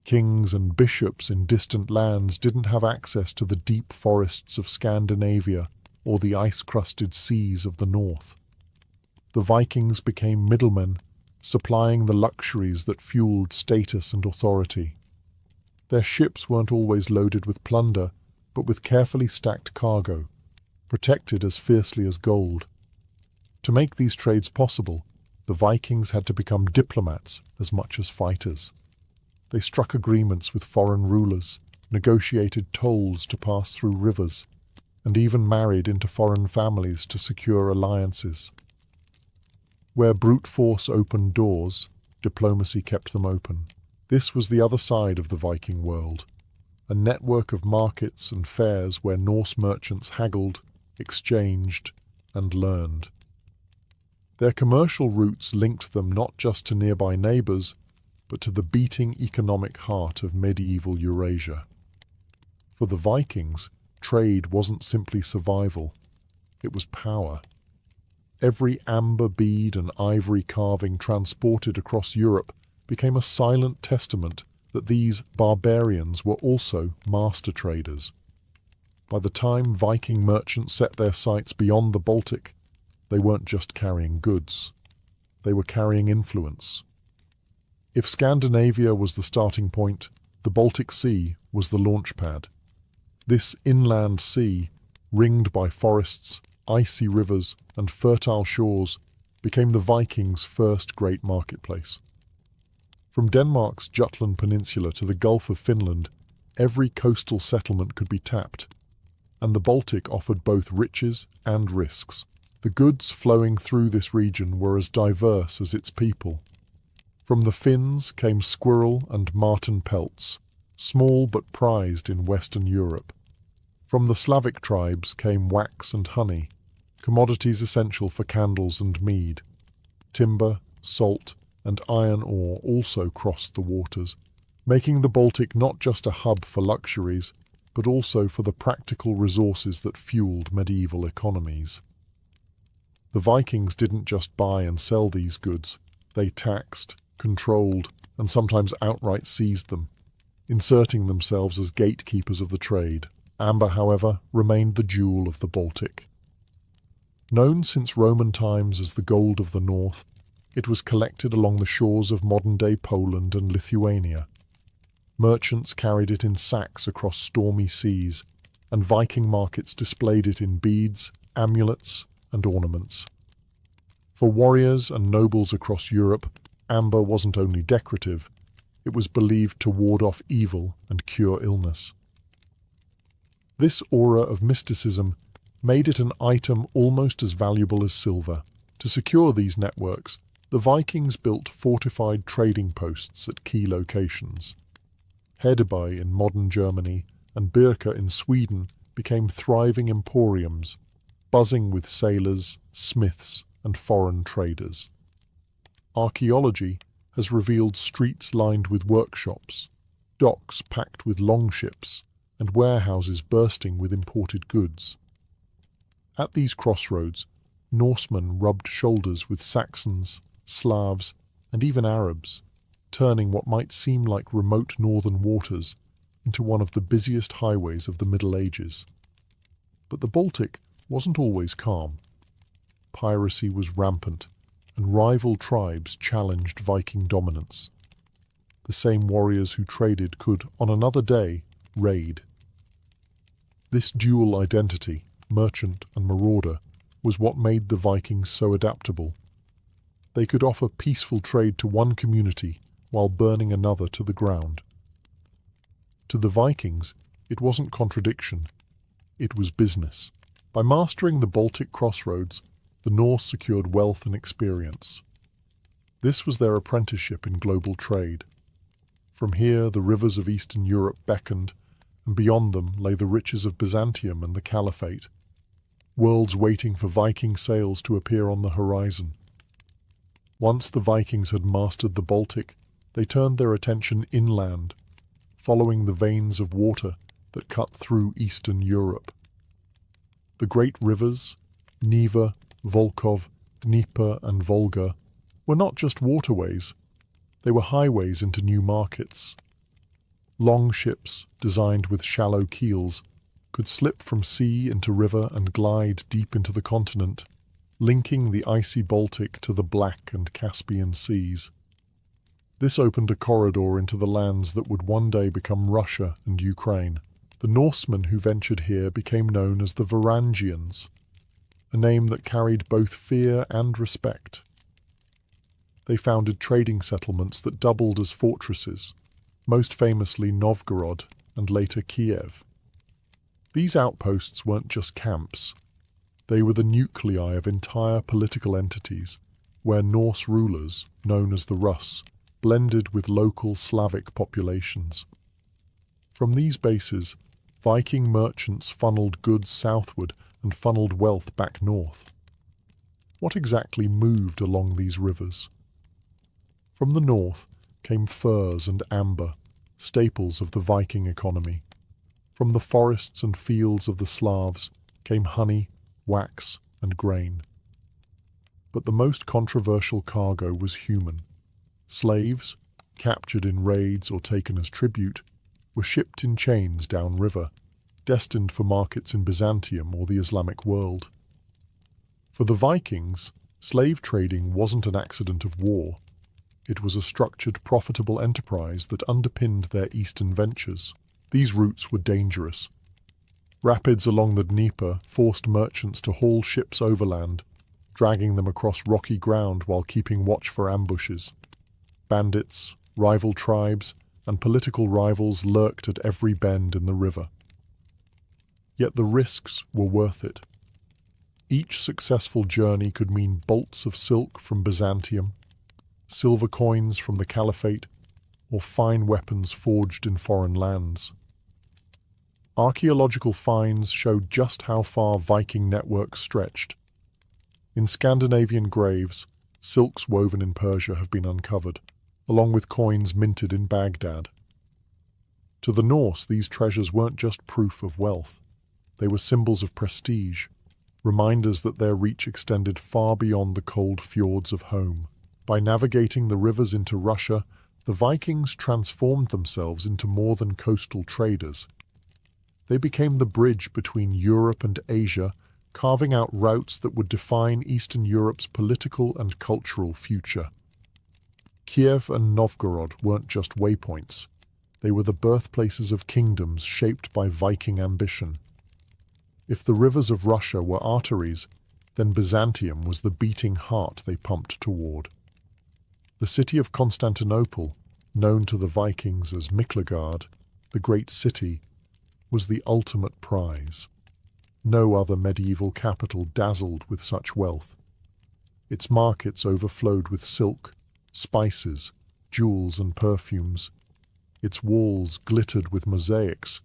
Kings and bishops in distant lands didn't have access to the deep forests of Scandinavia or the ice-crusted seas of the north. The Vikings became middlemen, supplying the luxuries that fueled status and authority. Their ships weren't always loaded with plunder, but with carefully stacked cargo, protected as fiercely as gold. To make these trades possible, the Vikings had to become diplomats as much as fighters. They struck agreements with foreign rulers, negotiated tolls to pass through rivers, and even married into foreign families to secure alliances. Where brute force opened doors, diplomacy kept them open. This was the other side of the Viking world, a network of markets and fairs where Norse merchants haggled, exchanged, and learned. Their commercial routes linked them not just to nearby neighbours, but to the beating economic heart of medieval Eurasia. For the Vikings, trade wasn't simply survival, it was power. Every amber bead and ivory carving transported across Europe became a silent testament that these barbarians were also master traders. By the time Viking merchants set their sights beyond the Baltic, they weren't just carrying goods. they were carrying influence. If Scandinavia was the starting point, the Baltic Sea was the launch pad. This inland sea, ringed by forests, icy rivers, and fertile shores, became the Vikings' first great marketplace. From Denmark's Jutland Peninsula to the Gulf of Finland, every coastal settlement could be tapped, and the Baltic offered both riches and risks. The goods flowing through this region were as diverse as its people. From the Finns came squirrel and marten pelts, small but prized in Western Europe. From the Slavic tribes came wax and honey, commodities essential for candles and mead. Timber, salt, and iron ore also crossed the waters, making the Baltic not just a hub for luxuries, but also for the practical resources that fueled medieval economies. The Vikings didn't just buy and sell these goods, they taxed, controlled, and sometimes outright seized them, inserting themselves as gatekeepers of the trade. Amber, however, remained the jewel of the Baltic. Known since Roman times as the gold of the north, it was collected along the shores of modern-day Poland and Lithuania. Merchants carried it in sacks across stormy seas, and Viking markets displayed it in beads, amulets, and ornaments. For warriors and nobles across Europe, amber wasn't only decorative, it was believed to ward off evil and cure illness. This aura of mysticism made it an item almost as valuable as silver. To secure these networks, the Vikings built fortified trading posts at key locations. Hedeby in modern Germany and Birka in Sweden became thriving emporiums, buzzing with sailors, smiths, and foreign traders. Archaeology has revealed streets lined with workshops, docks packed with longships, and warehouses bursting with imported goods. At these crossroads, Norsemen rubbed shoulders with Saxons, Slavs, and even Arabs, turning what might seem like remote northern waters into one of the busiest highways of the Middle Ages. But the Baltic wasn't always calm. Piracy was rampant, and rival tribes challenged Viking dominance. The same warriors who traded could, on another day, raid. This dual identity, merchant and marauder, was what made the Vikings so adaptable. They could offer peaceful trade to one community while burning another to the ground. To the Vikings, it wasn't contradiction, it was business. By mastering the Baltic crossroads, the Norse secured wealth and experience. This was their apprenticeship in global trade. From here, the rivers of Eastern Europe beckoned, and beyond them lay the riches of Byzantium and the Caliphate, worlds waiting for Viking sails to appear on the horizon. Once the Vikings had mastered the Baltic, they turned their attention inland, following the veins of water that cut through Eastern Europe. The great rivers, Neva, Volkhov, Dnieper, and Volga, were not just waterways, they were highways into new markets. Long ships, designed with shallow keels, could slip from sea into river and glide deep into the continent, linking the icy Baltic to the Black and Caspian seas. This opened a corridor into the lands that would one day become Russia and Ukraine. The Norsemen who ventured here became known as the Varangians, a name that carried both fear and respect. They founded trading settlements that doubled as fortresses, most famously Novgorod and later Kiev. These outposts weren't just camps. They were the nuclei of entire political entities, where Norse rulers, known as the Rus, blended with local Slavic populations. From these bases, Viking merchants funneled goods southward and funneled wealth back north. What exactly moved along these rivers? From the north came furs and amber, staples of the Viking economy. From the forests and fields of the Slavs came honey, wax, and grain. But the most controversial cargo was human. Slaves, captured in raids or taken as tribute, were shipped in chains downriver, destined for markets in Byzantium or the Islamic world. For the Vikings, Slave trading wasn't an accident of war. It was a structured, profitable enterprise that underpinned their eastern ventures. These routes were dangerous. Rapids along the Dnieper forced merchants to haul ships overland, dragging them across rocky ground while keeping watch for ambushes. Bandits, rival tribes, and political rivals lurked at every bend in the river. Yet the risks were worth it. Each successful journey could mean bolts of silk from Byzantium, silver coins from the Caliphate, or fine weapons forged in foreign lands. Archaeological finds showed just how far Viking networks stretched. In Scandinavian graves, silks woven in Persia have been uncovered, along with coins minted in Baghdad. To the Norse, these treasures weren't just proof of wealth. They were symbols of prestige, reminders that their reach extended far beyond the cold fjords of home. By navigating the rivers into Russia, the Vikings transformed themselves into more than coastal traders. They became the bridge between Europe and Asia, carving out routes that would define Eastern Europe's political and cultural future. Kiev and Novgorod weren't just waypoints. They were the birthplaces of kingdoms shaped by Viking ambition. If the rivers of Russia were arteries, then Byzantium was the beating heart they pumped toward. The city of Constantinople, known to the Vikings as Miklagard, the great city, was the ultimate prize. No other medieval capital dazzled with such wealth. Its markets overflowed with silk, spices, jewels and perfumes. Its walls glittered with mosaics.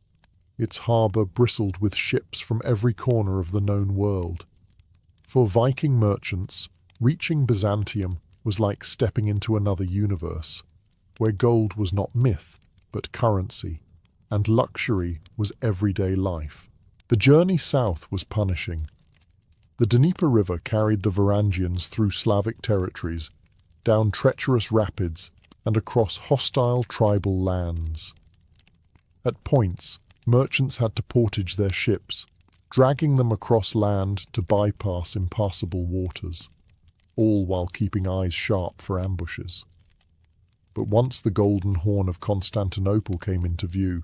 Its harbour bristled with ships from every corner of the known world. For Viking merchants, reaching Byzantium was like stepping into another universe, where gold was not myth, but currency, and luxury was everyday life. The journey south was punishing. The Dnieper River carried the Varangians through Slavic territories, down treacherous rapids, and across hostile tribal lands. At points, merchants had to portage their ships, dragging them across land to bypass impassable waters, all while keeping eyes sharp for ambushes. But once the Golden Horn of Constantinople came into view,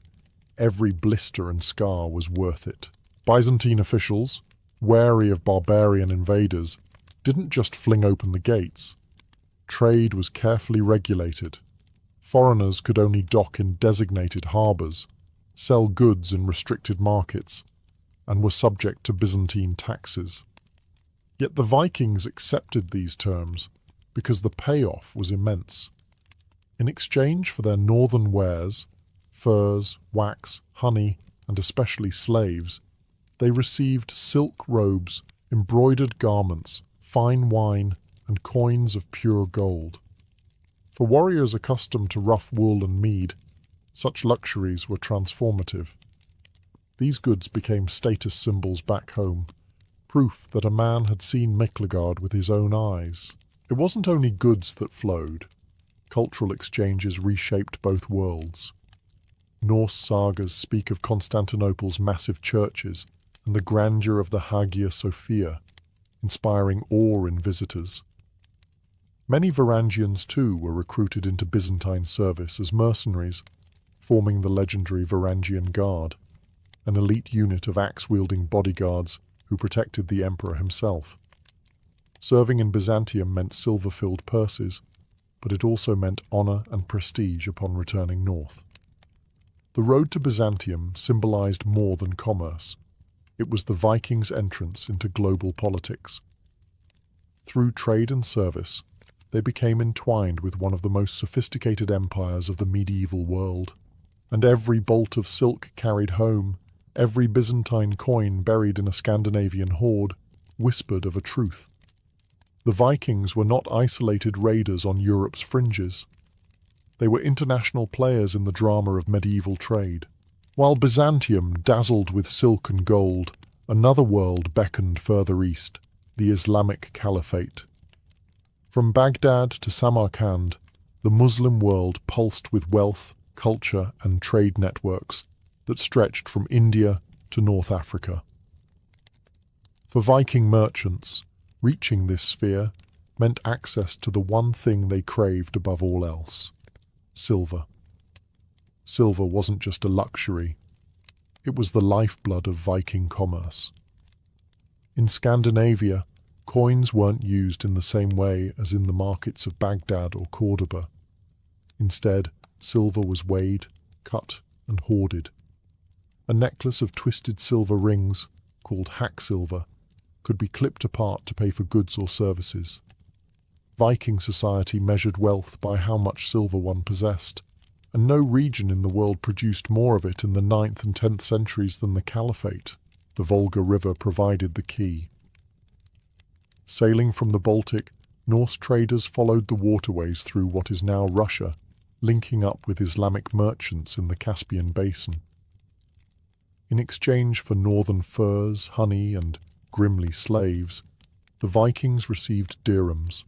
every blister and scar was worth it. Byzantine officials, wary of barbarian invaders, didn't just fling open the gates. Trade was carefully regulated. Foreigners could only dock in designated harbours, sell goods in restricted markets, and were subject to Byzantine taxes. Yet the Vikings accepted these terms because the payoff was immense. In exchange for their northern wares, furs, wax, honey, and especially slaves, they received silk robes, embroidered garments, fine wine, and coins of pure gold. For warriors accustomed to rough wool and mead, such luxuries were transformative. These goods became status symbols back home, proof that a man had seen Miklagard with his own eyes. It wasn't only goods that flowed. Cultural exchanges reshaped both worlds. Norse sagas speak of Constantinople's massive churches and the grandeur of the Hagia Sophia, inspiring awe in visitors. Many Varangians, too, were recruited into Byzantine service as mercenaries, forming the legendary Varangian Guard, an elite unit of axe-wielding bodyguards who protected the emperor himself. Serving in Byzantium meant silver-filled purses, but it also meant honor and prestige upon returning north. The road to Byzantium symbolized more than commerce. It was the Vikings' entrance into global politics. Through trade and service, they became entwined with one of the most sophisticated empires of the medieval world, and every bolt of silk carried home, every Byzantine coin buried in a Scandinavian hoard, whispered of a truth. The Vikings were not isolated raiders on Europe's fringes. They were international players in the drama of medieval trade. While Byzantium dazzled with silk and gold, another world beckoned further east, the Islamic Caliphate. From Baghdad to Samarkand, the Muslim world pulsed with wealth, culture, and trade networks that stretched from India to North Africa. For Viking merchants, Reaching this sphere meant access to the one thing they craved above all else: silver. Silver wasn't just a luxury, it was the lifeblood of Viking commerce. In Scandinavia, coins weren't used in the same way as in the markets of Baghdad or Cordoba. Instead, silver was weighed, cut, and hoarded. A necklace of twisted silver rings, called hacksilver, could be clipped apart to pay for goods or services. Viking society measured wealth by how much silver one possessed, and no region in the world produced more of it in the 9th and 10th centuries than the Caliphate. The Volga River provided the key. Sailing from the Baltic, Norse traders followed the waterways through what is now Russia, linking up with Islamic merchants in the Caspian Basin. In exchange for northern furs, honey, and grimly slaves, the Vikings received dirhams,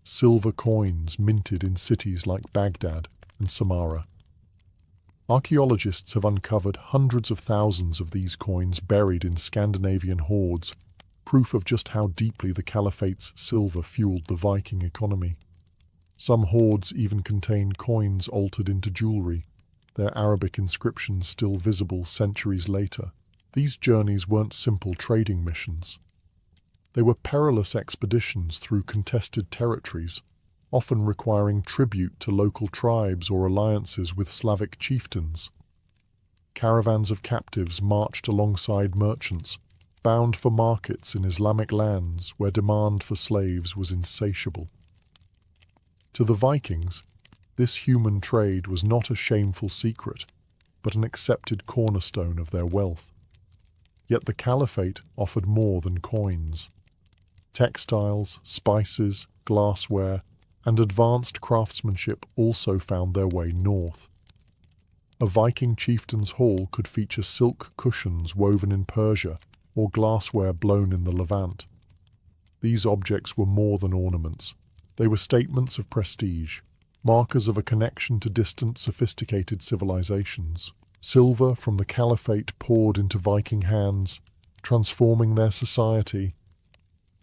silver coins minted in cities like Baghdad and Samarra. Archaeologists have uncovered hundreds of thousands of these coins buried in Scandinavian hoards, proof of just how deeply the Caliphate's silver fueled the Viking economy. Some hoards even contain coins altered into jewelry, their Arabic inscriptions still visible centuries later. These journeys weren't simple trading missions. They were perilous expeditions through contested territories, often requiring tribute to local tribes or alliances with Slavic chieftains. Caravans of captives marched alongside merchants, bound for markets in Islamic lands where demand for slaves was insatiable. To the Vikings, this human trade was not a shameful secret, but an accepted cornerstone of their wealth. Yet the Caliphate offered more than coins. Textiles, spices, glassware, and advanced craftsmanship also found their way north. A Viking chieftain's hall could feature silk cushions woven in Persia or glassware blown in the Levant. These objects were more than ornaments. They were statements of prestige, markers of a connection to distant, sophisticated civilizations. Silver from the Caliphate poured into Viking hands, transforming their society.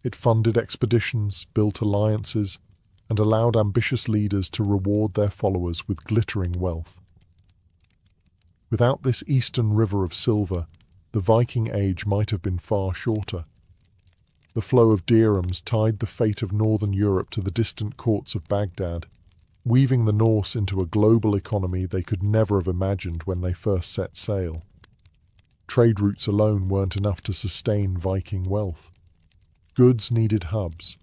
It funded expeditions, built alliances, and allowed ambitious leaders to reward their followers with glittering wealth. Without this eastern river of silver, the Viking Age might have been far shorter. The flow of dirhams tied the fate of northern Europe to the distant courts of Baghdad, weaving the Norse into a global economy they could never have imagined when they first set sail. Trade routes alone weren't enough to sustain Viking wealth. Goods needed hubs,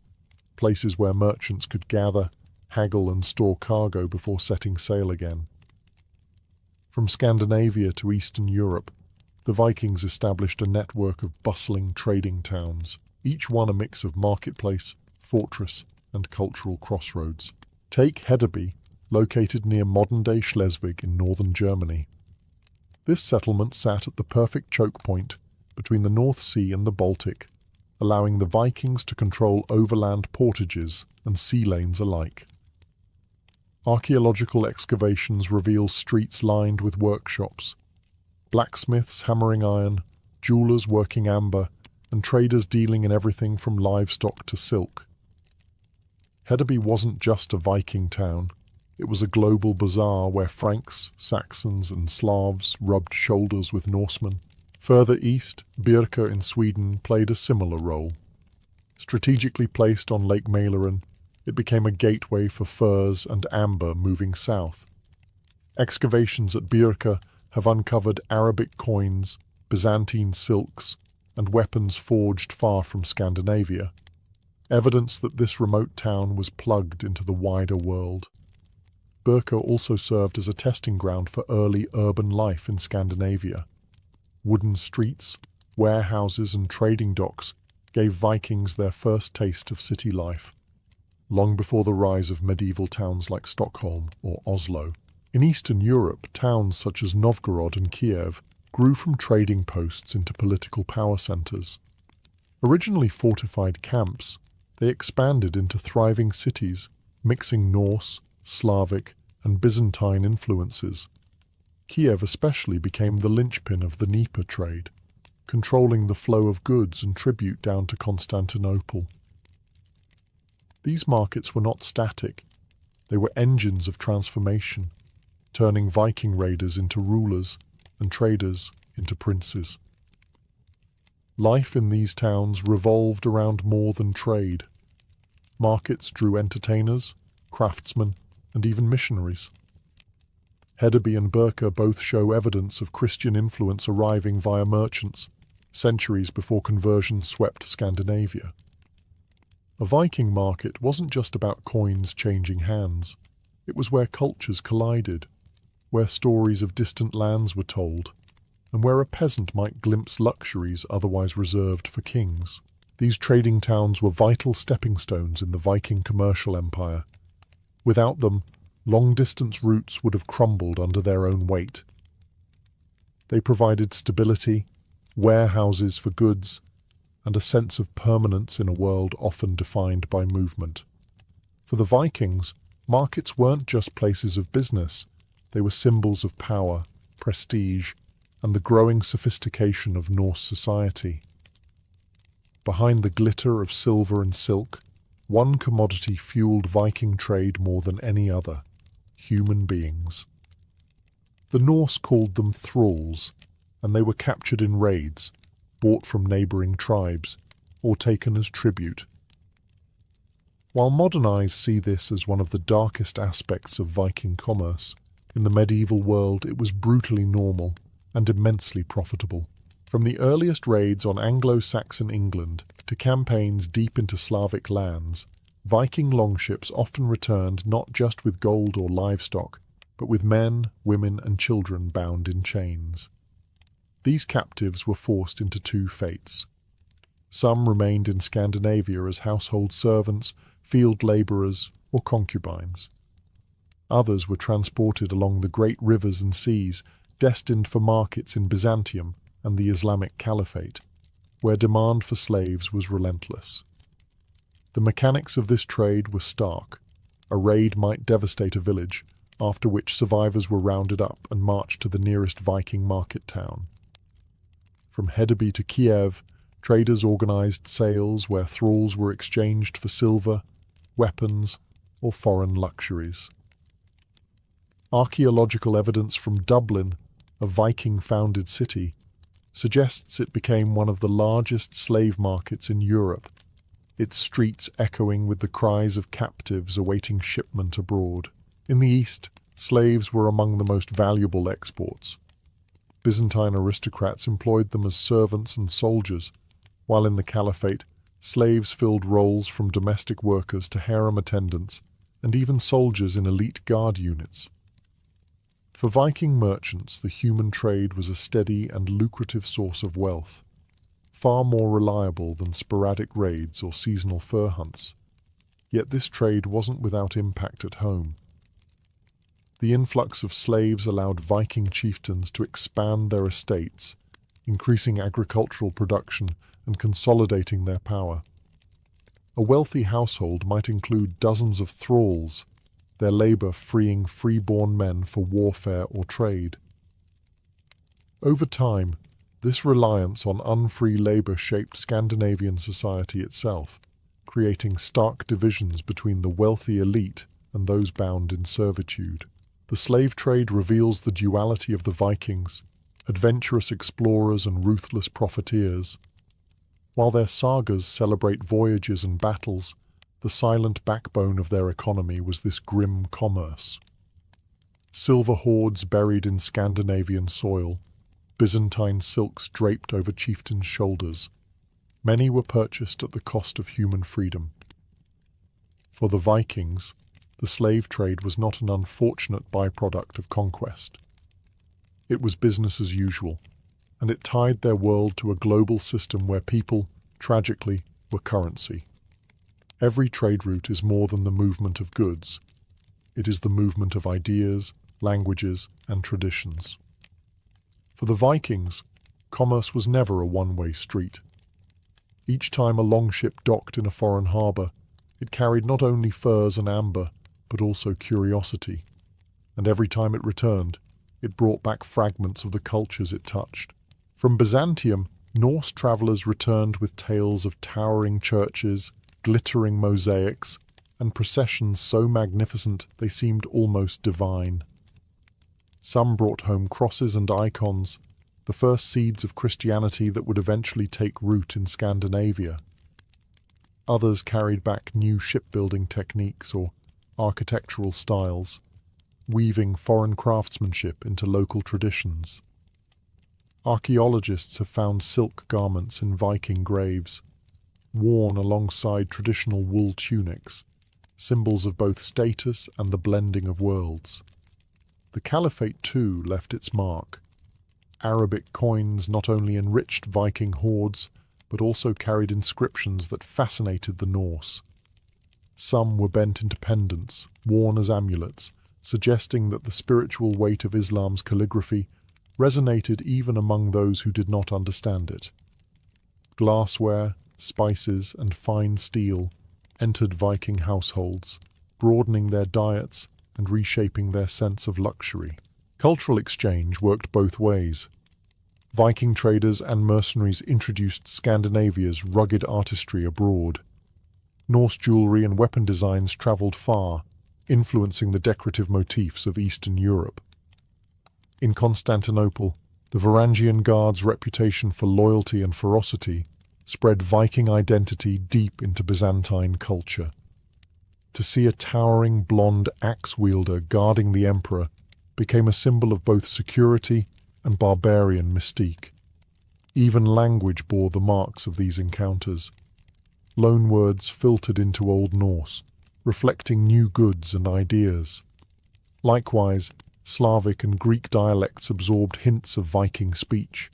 places where merchants could gather, haggle, and store cargo before setting sail again. From Scandinavia to Eastern Europe, the Vikings established a network of bustling trading towns, each one a mix of marketplace, fortress, and cultural crossroads. Take Hedeby, located near modern-day Schleswig in northern Germany. This settlement sat at the perfect choke point between the North Sea and the Baltic, allowing the Vikings to control overland portages and sea lanes alike. Archaeological excavations reveal streets lined with workshops, blacksmiths hammering iron, jewelers working amber, and traders dealing in everything from livestock to silk. Hedeby wasn't just a Viking town, it was a global bazaar where Franks, Saxons, and Slavs rubbed shoulders with Norsemen. Further east, Birka in Sweden played a similar role. Strategically placed on Lake Mälaren, it became a gateway for furs and amber moving south. Excavations at Birka have uncovered Arabic coins, Byzantine silks, and weapons forged far from Scandinavia, evidence that this remote town was plugged into the wider world. Birka also served as a testing ground for early urban life in Scandinavia. Wooden streets, warehouses, and trading docks gave Vikings their first taste of city life, long before the rise of medieval towns like Stockholm or Oslo. In Eastern Europe, towns such as Novgorod and Kiev grew from trading posts into political power centers. Originally fortified camps, they expanded into thriving cities, mixing Norse, Slavic, and Byzantine influences. Kiev especially became the linchpin of the Dnieper trade, controlling the flow of goods and tribute down to Constantinople. These markets were not static. They were engines of transformation, turning Viking raiders into rulers and traders into princes. Life in these towns revolved around more than trade. Markets drew entertainers, craftsmen, and even missionaries. Hedeby and Birka both show evidence of Christian influence arriving via merchants, centuries before conversion swept Scandinavia. A Viking market wasn't just about coins changing hands. It was where cultures collided, where stories of distant lands were told, and where a peasant might glimpse luxuries otherwise reserved for kings. These trading towns were vital stepping stones in the Viking commercial empire. Without them, long-distance routes would have crumbled under their own weight. They provided stability, warehouses for goods, and a sense of permanence in a world often defined by movement. For the Vikings, markets weren't just places of business. They were symbols of power, prestige, and the growing sophistication of Norse society. Behind the glitter of silver and silk, one commodity fueled Viking trade more than any other: human beings. The Norse called them thralls, and they were captured in raids, bought from neighboring tribes, or taken as tribute. While modern eyes see this as one of the darkest aspects of Viking commerce, in the medieval world it was brutally normal and immensely profitable. From the earliest raids on Anglo-Saxon England to campaigns deep into Slavic lands, Viking longships often returned not just with gold or livestock, but with men, women, and children bound in chains. These captives were forced into two fates. Some remained in Scandinavia as household servants, field labourers, or concubines. Others were transported along the great rivers and seas, destined for markets in Byzantium and the Islamic Caliphate, where demand for slaves was relentless. The mechanics of this trade were stark. A raid might devastate a village, after which survivors were rounded up and marched to the nearest Viking market town. From Hedeby to Kiev, traders organized sales where thralls were exchanged for silver, weapons, or foreign luxuries. Archaeological evidence from Dublin, a Viking-founded city, suggests it became one of the largest slave markets in Europe, its streets echoing with the cries of captives awaiting shipment abroad. In the East, slaves were among the most valuable exports. Byzantine aristocrats employed them as servants and soldiers, while in the Caliphate, slaves filled roles from domestic workers to harem attendants and even soldiers in elite guard units. For Viking merchants, the human trade was a steady and lucrative source of wealth, far more reliable than sporadic raids or seasonal fur hunts. Yet this trade wasn't without impact at home. The influx of slaves allowed Viking chieftains to expand their estates, increasing agricultural production and consolidating their power. A wealthy household might include dozens of thralls, their labor freeing free-born men for warfare or trade. Over time, this reliance on unfree labor shaped Scandinavian society itself, creating stark divisions between the wealthy elite and those bound in servitude. The slave trade reveals the duality of the Vikings, adventurous explorers and ruthless profiteers. While their sagas celebrate voyages and battles, the silent backbone of their economy was this grim commerce. Silver hoards buried in Scandinavian soil, Byzantine silks draped over chieftains' shoulders. Many were purchased at the cost of human freedom. For the Vikings, the slave trade was not an unfortunate byproduct of conquest. It was business as usual, and it tied their world to a global system where people, tragically, were currency. Every trade route is more than the movement of goods. It is the movement of ideas, languages, and traditions. For the Vikings, commerce was never a one-way street. Each time a longship docked in a foreign harbour, it carried not only furs and amber, but also curiosity. And every time it returned, it brought back fragments of the cultures it touched. From Byzantium, Norse travellers returned with tales of towering churches, glittering mosaics, and processions so magnificent they seemed almost divine. Some brought home crosses and icons, the first seeds of Christianity that would eventually take root in Scandinavia. Others carried back new shipbuilding techniques or architectural styles, weaving foreign craftsmanship into local traditions. Archaeologists have found silk garments in Viking graves, worn alongside traditional wool tunics, symbols of both status and the blending of worlds. The Caliphate too left its mark. Arabic coins not only enriched Viking hoards, but also carried inscriptions that fascinated the Norse. Some were bent into pendants, worn as amulets, suggesting that the spiritual weight of Islam's calligraphy resonated even among those who did not understand it. Glassware, spices, and fine steel entered Viking households, broadening their diets and reshaping their sense of luxury. Cultural exchange worked both ways. Viking traders and mercenaries introduced Scandinavia's rugged artistry abroad. Norse jewelry and weapon designs traveled far, influencing the decorative motifs of Eastern Europe. In Constantinople, the Varangian Guard's reputation for loyalty and ferocity spread Viking identity deep into Byzantine culture. To see a towering blonde axe-wielder guarding the emperor became a symbol of both security and barbarian mystique. Even language bore the marks of these encounters. Loanwords filtered into Old Norse, reflecting new goods and ideas. Likewise, Slavic and Greek dialects absorbed hints of Viking speech.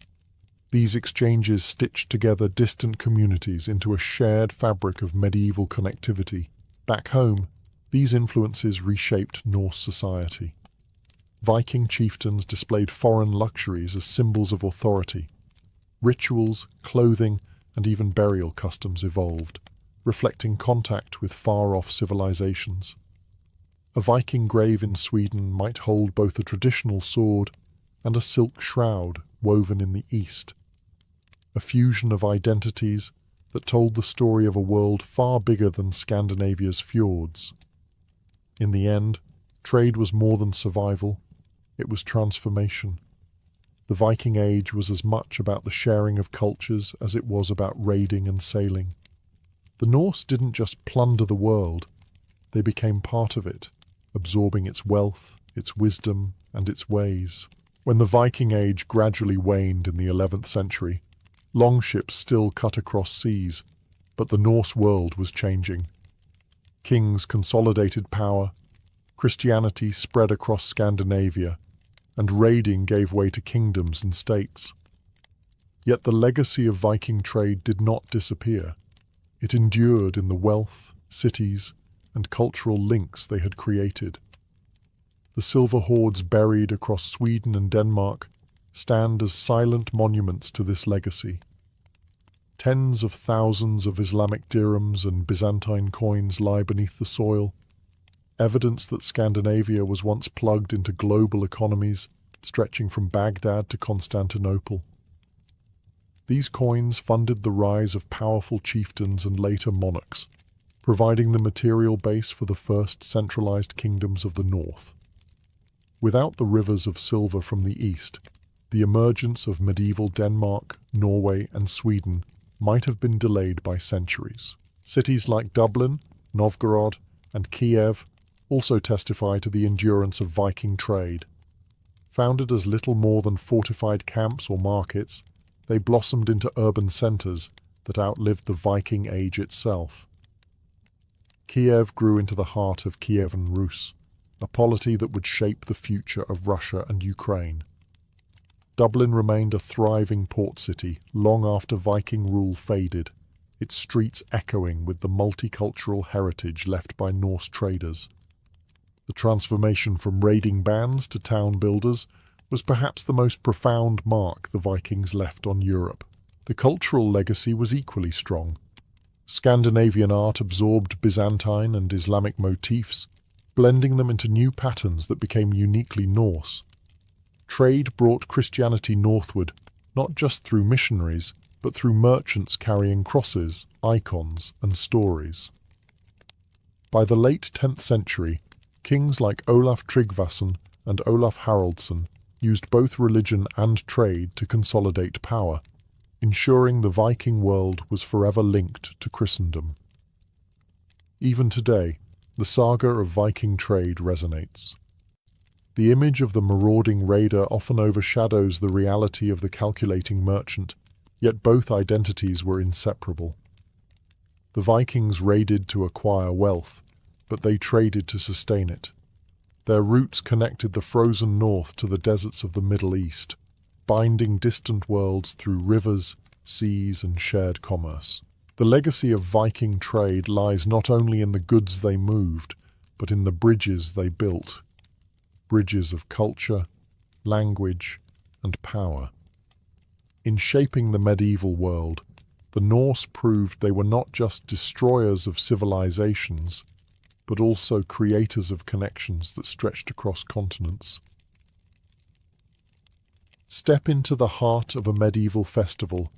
These exchanges stitched together distant communities into a shared fabric of medieval connectivity. Back home, these influences reshaped Norse society. Viking chieftains displayed foreign luxuries as symbols of authority. Rituals, clothing, and even burial customs evolved, reflecting contact with far-off civilizations. A Viking grave in Sweden might hold both a traditional sword and a silk shroud woven in the East. A fusion of identities that told the story of a world far bigger than Scandinavia's fjords. In the end, trade was more than survival, it was transformation. The Viking Age was as much about the sharing of cultures as it was about raiding and sailing. The Norse didn't just plunder the world, they became part of it, absorbing its wealth, its wisdom, and its ways. When the Viking Age gradually waned in the 11th century, longships still cut across seas, but the Norse world was changing. Kings consolidated power, Christianity spread across Scandinavia, and raiding gave way to kingdoms and states. Yet the legacy of Viking trade did not disappear. It endured in the wealth, cities, and cultural links they had created. The silver hoards buried across Sweden and Denmark stand as silent monuments to this legacy. Tens of thousands of Islamic dirhams and Byzantine coins lie beneath the soil, evidence that Scandinavia was once plugged into global economies stretching from Baghdad to Constantinople. These coins funded the rise of powerful chieftains and later monarchs, providing the material base for the first centralized kingdoms of the north. Without the rivers of silver from the east, the emergence of medieval Denmark, Norway, and Sweden might have been delayed by centuries. Cities like Dublin, Novgorod, and Kiev also testify to the endurance of Viking trade. Founded as little more than fortified camps or markets, they blossomed into urban centers that outlived the Viking Age itself. Kiev grew into the heart of Kievan Rus, a polity that would shape the future of Russia and Ukraine. Dublin remained a thriving port city long after Viking rule faded, its streets echoing with the multicultural heritage left by Norse traders. The transformation from raiding bands to town builders was perhaps the most profound mark the Vikings left on Europe. The cultural legacy was equally strong. Scandinavian art absorbed Byzantine and Islamic motifs, blending them into new patterns that became uniquely Norse. Trade brought Christianity northward, not just through missionaries, but through merchants carrying crosses, icons, and stories. By the late 10th century, kings like Olaf Tryggvason and Olaf Haraldsson used both religion and trade to consolidate power, ensuring the Viking world was forever linked to Christendom. Even today, the saga of Viking trade resonates. The image of the marauding raider often overshadows the reality of the calculating merchant, yet both identities were inseparable. The Vikings raided to acquire wealth, but they traded to sustain it. Their roots connected the frozen north to the deserts of the Middle East, binding distant worlds through rivers, seas, and shared commerce. The legacy of Viking trade lies not only in the goods they moved, but in the bridges they built. Bridges of culture, language, and power. In shaping the medieval world, the Norse proved they were not just destroyers of civilizations, but also creators of connections that stretched across continents. Step into the heart of a medieval festival,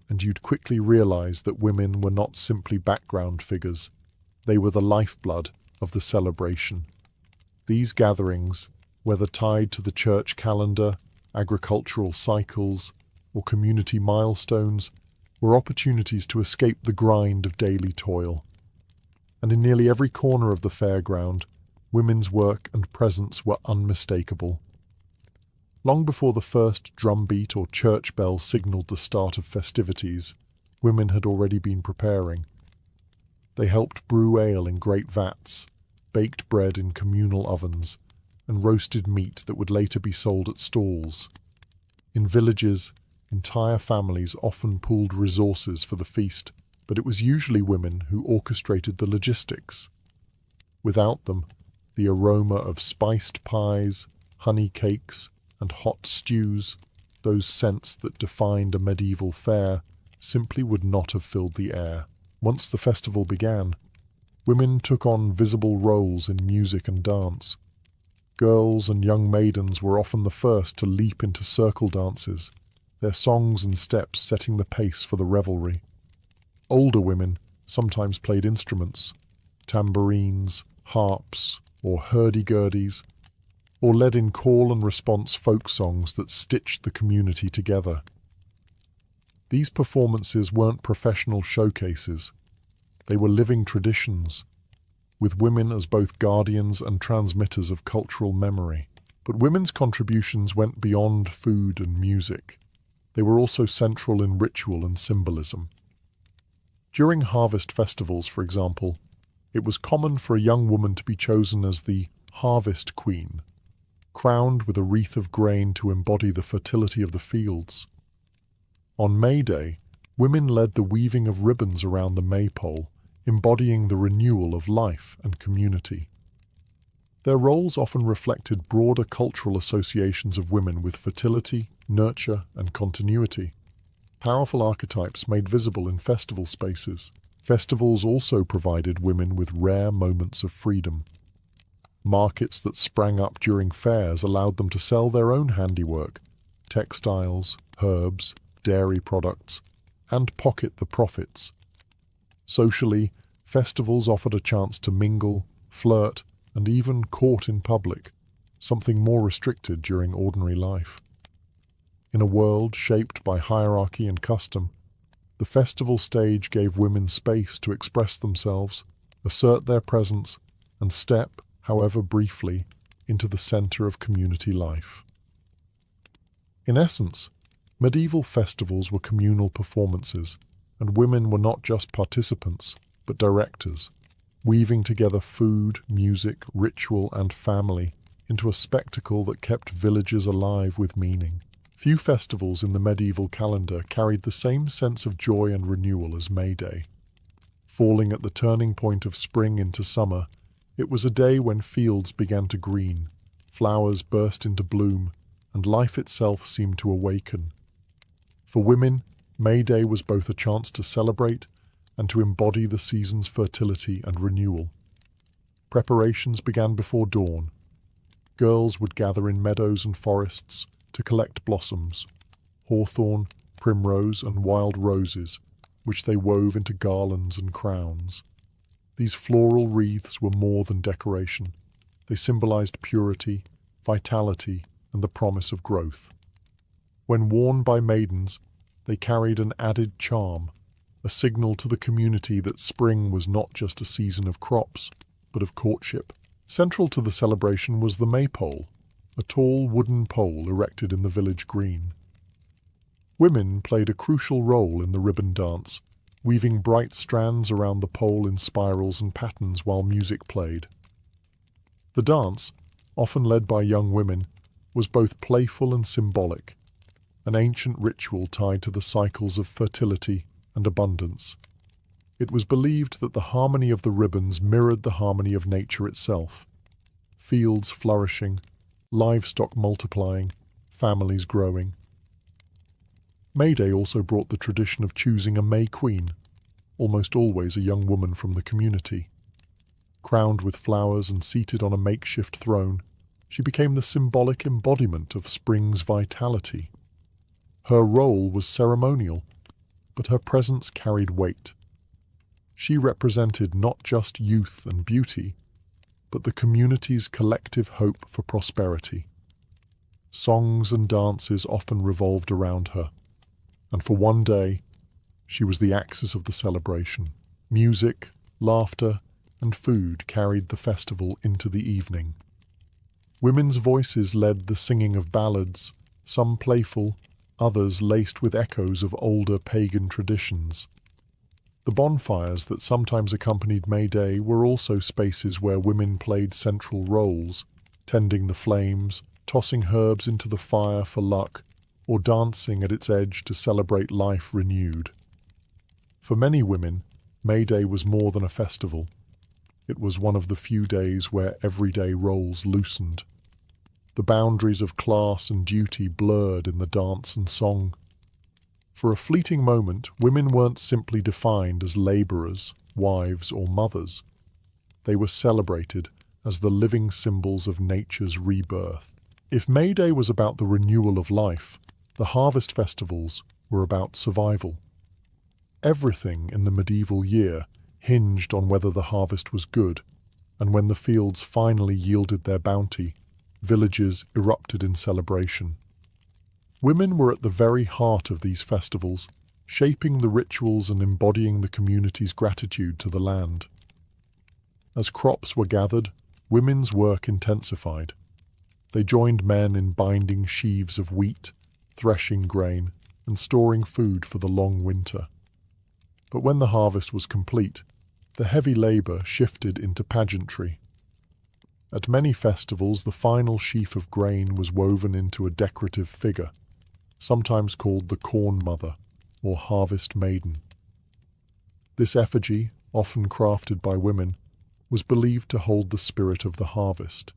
and you'd quickly realize that women were not simply background figures. They were the lifeblood of the celebration. These gatherings, whether tied to the church calendar, agricultural cycles, or community milestones, were opportunities to escape the grind of daily toil. And in nearly every corner of the fairground, women's work and presence were unmistakable. Long before the first drumbeat or church bell signaled the start of festivities, women had already been preparing. They helped brew ale in great vats, baked bread in communal ovens, and roasted meat that would later be sold at stalls. In villages, entire families often pooled resources for the feast, but it was usually women who orchestrated the logistics. Without them, the aroma of spiced pies, honey cakes, and hot stews, those scents that defined a medieval fair, simply would not have filled the air. Once the festival began, women took on visible roles in music and dance. Girls and young maidens were often the first to leap into circle dances, their songs and steps setting the pace for the revelry. Older women sometimes played instruments, tambourines, harps, or hurdy-gurdies, or led in call and response folk songs that stitched the community together. These performances weren't professional showcases. They were living traditions, with women as both guardians and transmitters of cultural memory. But women's contributions went beyond food and music. They were also central in ritual and symbolism. During harvest festivals, for example, it was common for a young woman to be chosen as the harvest queen, crowned with a wreath of grain to embody the fertility of the fields. On May Day, women led the weaving of ribbons around the maypole, embodying the renewal of life and community. Their roles often reflected broader cultural associations of women with fertility, nurture, and continuity. Powerful archetypes made visible in festival spaces. Festivals also provided women with rare moments of freedom. Markets that sprang up during fairs allowed them to sell their own handiwork, textiles, herbs, dairy products, and pocket the profits. Socially, festivals offered a chance to mingle, flirt, and even court in public, something more restricted during ordinary life. In a world shaped by hierarchy and custom, the festival stage gave women space to express themselves, assert their presence, and step, however briefly, into the center of community life. In essence, medieval festivals were communal performances, and women were not just participants, but directors, weaving together food, music, ritual, and family into a spectacle that kept villages alive with meaning. Few festivals in the medieval calendar carried the same sense of joy and renewal as May Day. Falling at the turning point of spring into summer, it was a day when fields began to green, flowers burst into bloom, and life itself seemed to awaken. For women, May Day was both a chance to celebrate and to embody the season's fertility and renewal. Preparations began before dawn. Girls would gather in meadows and forests to collect blossoms, hawthorn, primrose, and wild roses, which they wove into garlands and crowns. These floral wreaths were more than decoration. They symbolized purity, vitality, and the promise of growth. When worn by maidens, they carried an added charm, a signal to the community that spring was not just a season of crops, but of courtship. Central to the celebration was the maypole, a tall wooden pole erected in the village green. Women played a crucial role in the ribbon dance, weaving bright strands around the pole in spirals and patterns while music played. The dance, often led by young women, was both playful and symbolic, an ancient ritual tied to the cycles of fertility and abundance. It was believed that the harmony of the ribbons mirrored the harmony of nature itself. Fields flourishing, livestock multiplying, families growing. May Day also brought the tradition of choosing a May Queen, almost always a young woman from the community. Crowned with flowers and seated on a makeshift throne, she became the symbolic embodiment of spring's vitality. Her role was ceremonial, but her presence carried weight. She represented not just youth and beauty, but the community's collective hope for prosperity. Songs and dances often revolved around her, and for one day, she was the axis of the celebration. Music, laughter, and food carried the festival into the evening. Women's voices led the singing of ballads, some playful, others laced with echoes of older pagan traditions. The bonfires that sometimes accompanied May Day were also spaces where women played central roles, tending the flames, tossing herbs into the fire for luck, or dancing at its edge to celebrate life renewed. For many women, May Day was more than a festival. It was one of the few days where everyday roles loosened. The boundaries of class and duty blurred in the dance and song. For a fleeting moment, women weren't simply defined as laborers, wives, or mothers. They were celebrated as the living symbols of nature's rebirth. If May Day was about the renewal of life, the harvest festivals were about survival. Everything in the medieval year hinged on whether the harvest was good, and when the fields finally yielded their bounty, villages erupted in celebration. Women were at the very heart of these festivals, shaping the rituals and embodying the community's gratitude to the land. As crops were gathered, women's work intensified. They joined men in binding sheaves of wheat, threshing grain, and storing food for the long winter. But when the harvest was complete, the heavy labor shifted into pageantry. At many festivals, the final sheaf of grain was woven into a decorative figure, sometimes called the Corn Mother or Harvest Maiden. This effigy, often crafted by women, was believed to hold the spirit of the harvest.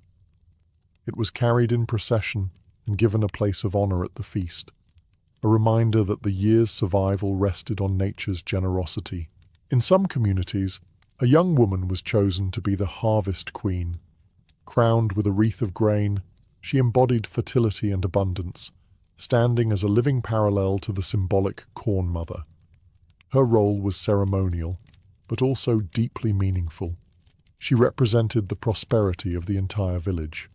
It was carried in procession and given a place of honor at the feast, a reminder that the year's survival rested on nature's generosity. In some communities, a young woman was chosen to be the harvest queen. Crowned with a wreath of grain, she embodied fertility and abundance, standing as a living parallel to the symbolic Corn Mother. Her role was ceremonial, but also deeply meaningful. She represented the prosperity of the entire village.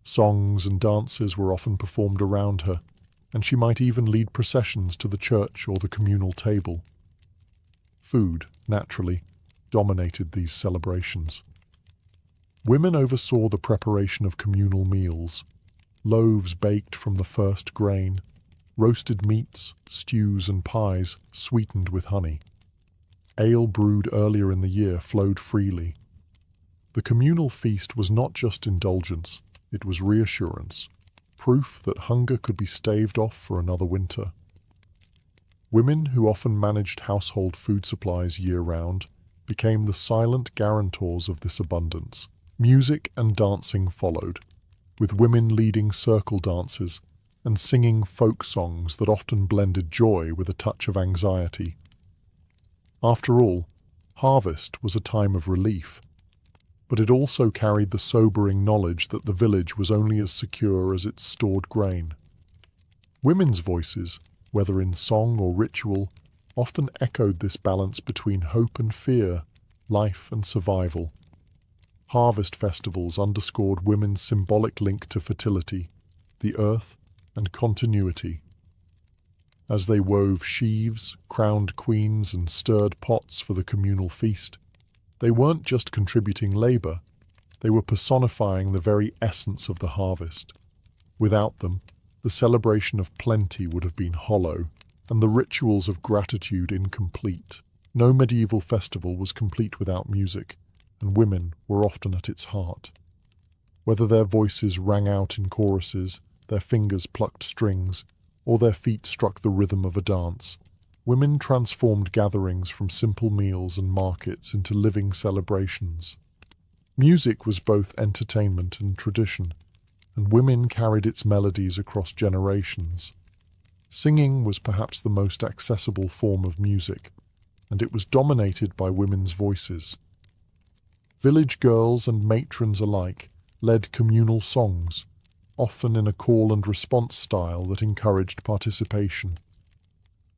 Songs and dances were often performed around her, and she might even lead processions to the church or the communal table. Food, naturally, dominated these celebrations. Women oversaw the preparation of communal meals, loaves baked from the first grain, roasted meats, stews and pies sweetened with honey. Ale brewed earlier in the year flowed freely. The communal feast was not just indulgence, it was reassurance, proof that hunger could be staved off for another winter. Women, who often managed household food supplies year-round, became the silent guarantors of this abundance. Music and dancing followed, with women leading circle dances and singing folk songs that often blended joy with a touch of anxiety. After all, harvest was a time of relief, but it also carried the sobering knowledge that the village was only as secure as its stored grain. Women's voices, whether in song or ritual, often echoed this balance between hope and fear, life and survival. Harvest festivals underscored women's symbolic link to fertility, the earth, and continuity. As they wove sheaves, crowned queens, and stirred pots for the communal feast, they weren't just contributing labor, they were personifying the very essence of the harvest. Without them, the celebration of plenty would have been hollow, and the rituals of gratitude incomplete. No medieval festival was complete without music, and women were often at its heart. Whether their voices rang out in choruses, their fingers plucked strings, or their feet struck the rhythm of a dance, women transformed gatherings from simple meals and markets into living celebrations. Music was both entertainment and tradition, and women carried its melodies across generations. Singing was perhaps the most accessible form of music, and it was dominated by women's voices. Village girls and matrons alike led communal songs, often in a call and response style that encouraged participation.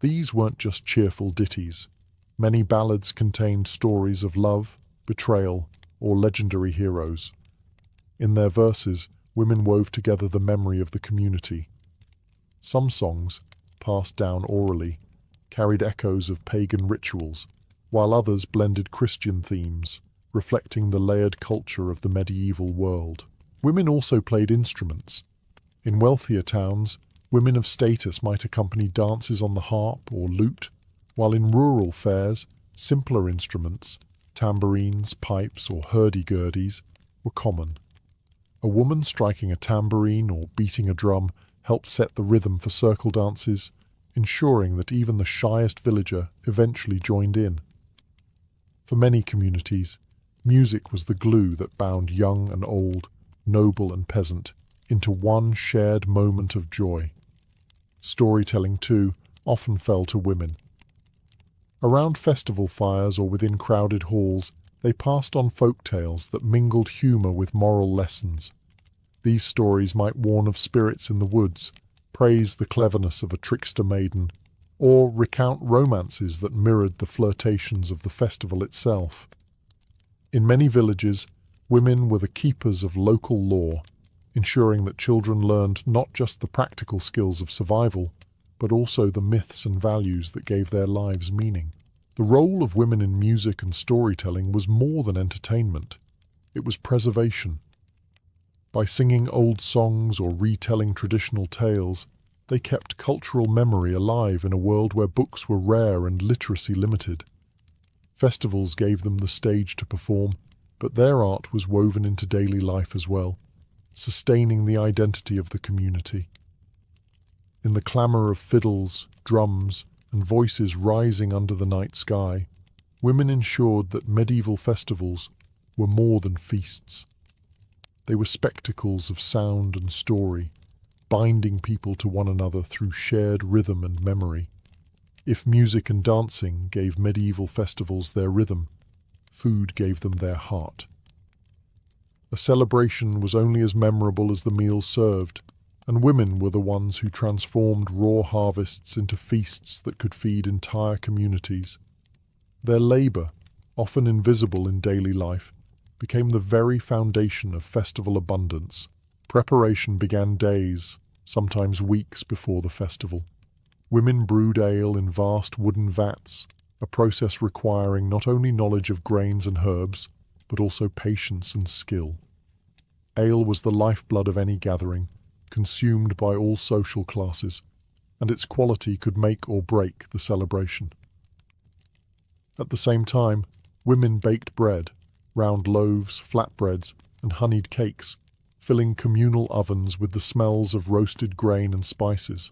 These weren't just cheerful ditties. Many ballads contained stories of love, betrayal, or legendary heroes. In their verses, women wove together the memory of the community. Some songs, passed down orally, carried echoes of pagan rituals, while others blended Christian themes, reflecting the layered culture of the medieval world. Women also played instruments. In wealthier towns, women of status might accompany dances on the harp or lute, while in rural fairs, simpler instruments, tambourines, pipes, or hurdy-gurdies, were common. A woman striking a tambourine or beating a drum helped set the rhythm for circle dances, ensuring that even the shyest villager eventually joined in. For many communities, music was the glue that bound young and old, noble and peasant, into one shared moment of joy. Storytelling, too, often fell to women. Around festival fires or within crowded halls, they passed on folk tales that mingled humor with moral lessons. These stories might warn of spirits in the woods, praise the cleverness of a trickster maiden, or recount romances that mirrored the flirtations of the festival itself. In many villages, women were the keepers of local law, ensuring that children learned not just the practical skills of survival, but also the myths and values that gave their lives meaning. The role of women in music and storytelling was more than entertainment. It was preservation. By singing old songs or retelling traditional tales, they kept cultural memory alive in a world where books were rare and literacy limited. Festivals gave them the stage to perform, but their art was woven into daily life as well, sustaining the identity of the community. In the clamour of fiddles, drums, and voices rising under the night sky, women ensured that medieval festivals were more than feasts. They were spectacles of sound and story, binding people to one another through shared rhythm and memory. If music and dancing gave medieval festivals their rhythm, food gave them their heart. A celebration was only as memorable as the meals served, and women were the ones who transformed raw harvests into feasts that could feed entire communities. Their labor, often invisible in daily life, became the very foundation of festival abundance. Preparation began days, sometimes weeks before the festival. Women brewed ale in vast wooden vats, a process requiring not only knowledge of grains and herbs, but also patience and skill. Ale was the lifeblood of any gathering, consumed by all social classes, and its quality could make or break the celebration. At the same time, women baked bread, round loaves, flatbreads, and honeyed cakes, filling communal ovens with the smells of roasted grain and spices.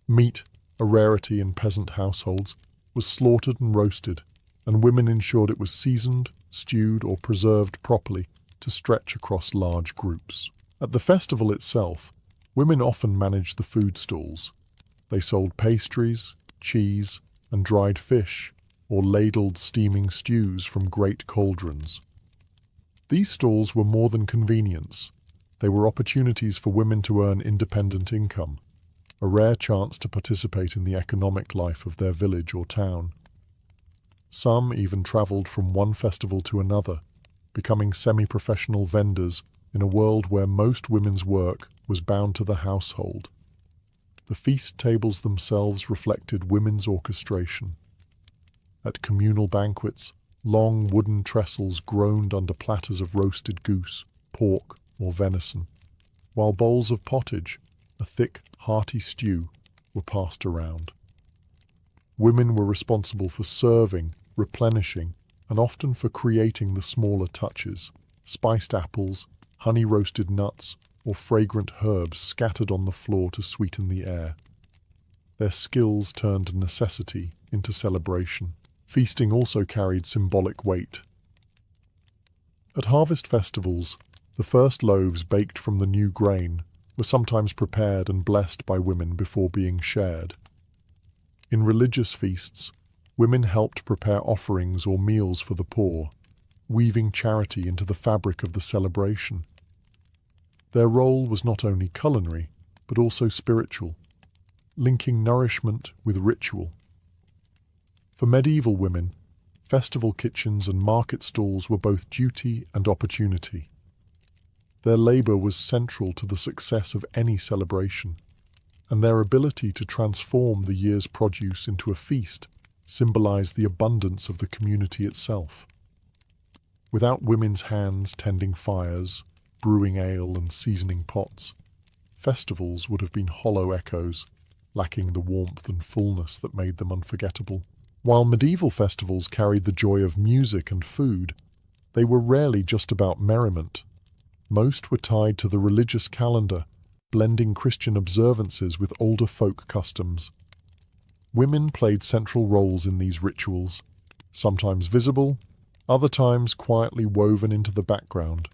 Meat, a rarity in peasant households, was slaughtered and roasted, and women ensured it was seasoned, stewed, or preserved properly to stretch across large groups. At the festival itself, women often managed the food stalls. They sold pastries, cheese, and dried fish, or ladled steaming stews from great cauldrons. These stalls were more than convenience. They were opportunities for women to earn independent income, a rare chance to participate in the economic life of their village or town. Some even travelled from one festival to another, becoming semi-professional vendors in a world where most women's work was bound to the household. The feast tables themselves reflected women's orchestration. At communal banquets, long wooden trestles groaned under platters of roasted goose, pork, or venison, while bowls of pottage, a thick, hearty stew, were passed around. Women were responsible for serving, replenishing, and often for creating the smaller touches, spiced apples, honey-roasted nuts, or fragrant herbs scattered on the floor to sweeten the air. Their skills turned necessity into celebration. Feasting also carried symbolic weight. At harvest festivals, the first loaves baked from the new grain were sometimes prepared and blessed by women before being shared. In religious feasts, women helped prepare offerings or meals for the poor, weaving charity into the fabric of the celebration. Their role was not only culinary, but also spiritual, linking nourishment with ritual. For medieval women, festival kitchens and market stalls were both duty and opportunity. Their labor was central to the success of any celebration, and their ability to transform the year's produce into a feast symbolized the abundance of the community itself. Without women's hands tending fires, brewing ale and seasoning pots, festivals would have been hollow echoes, lacking the warmth and fullness that made them unforgettable. While medieval festivals carried the joy of music and food, they were rarely just about merriment. Most were tied to the religious calendar, blending Christian observances with older folk customs. Women played central roles in these rituals, sometimes visible, other times quietly woven into the background,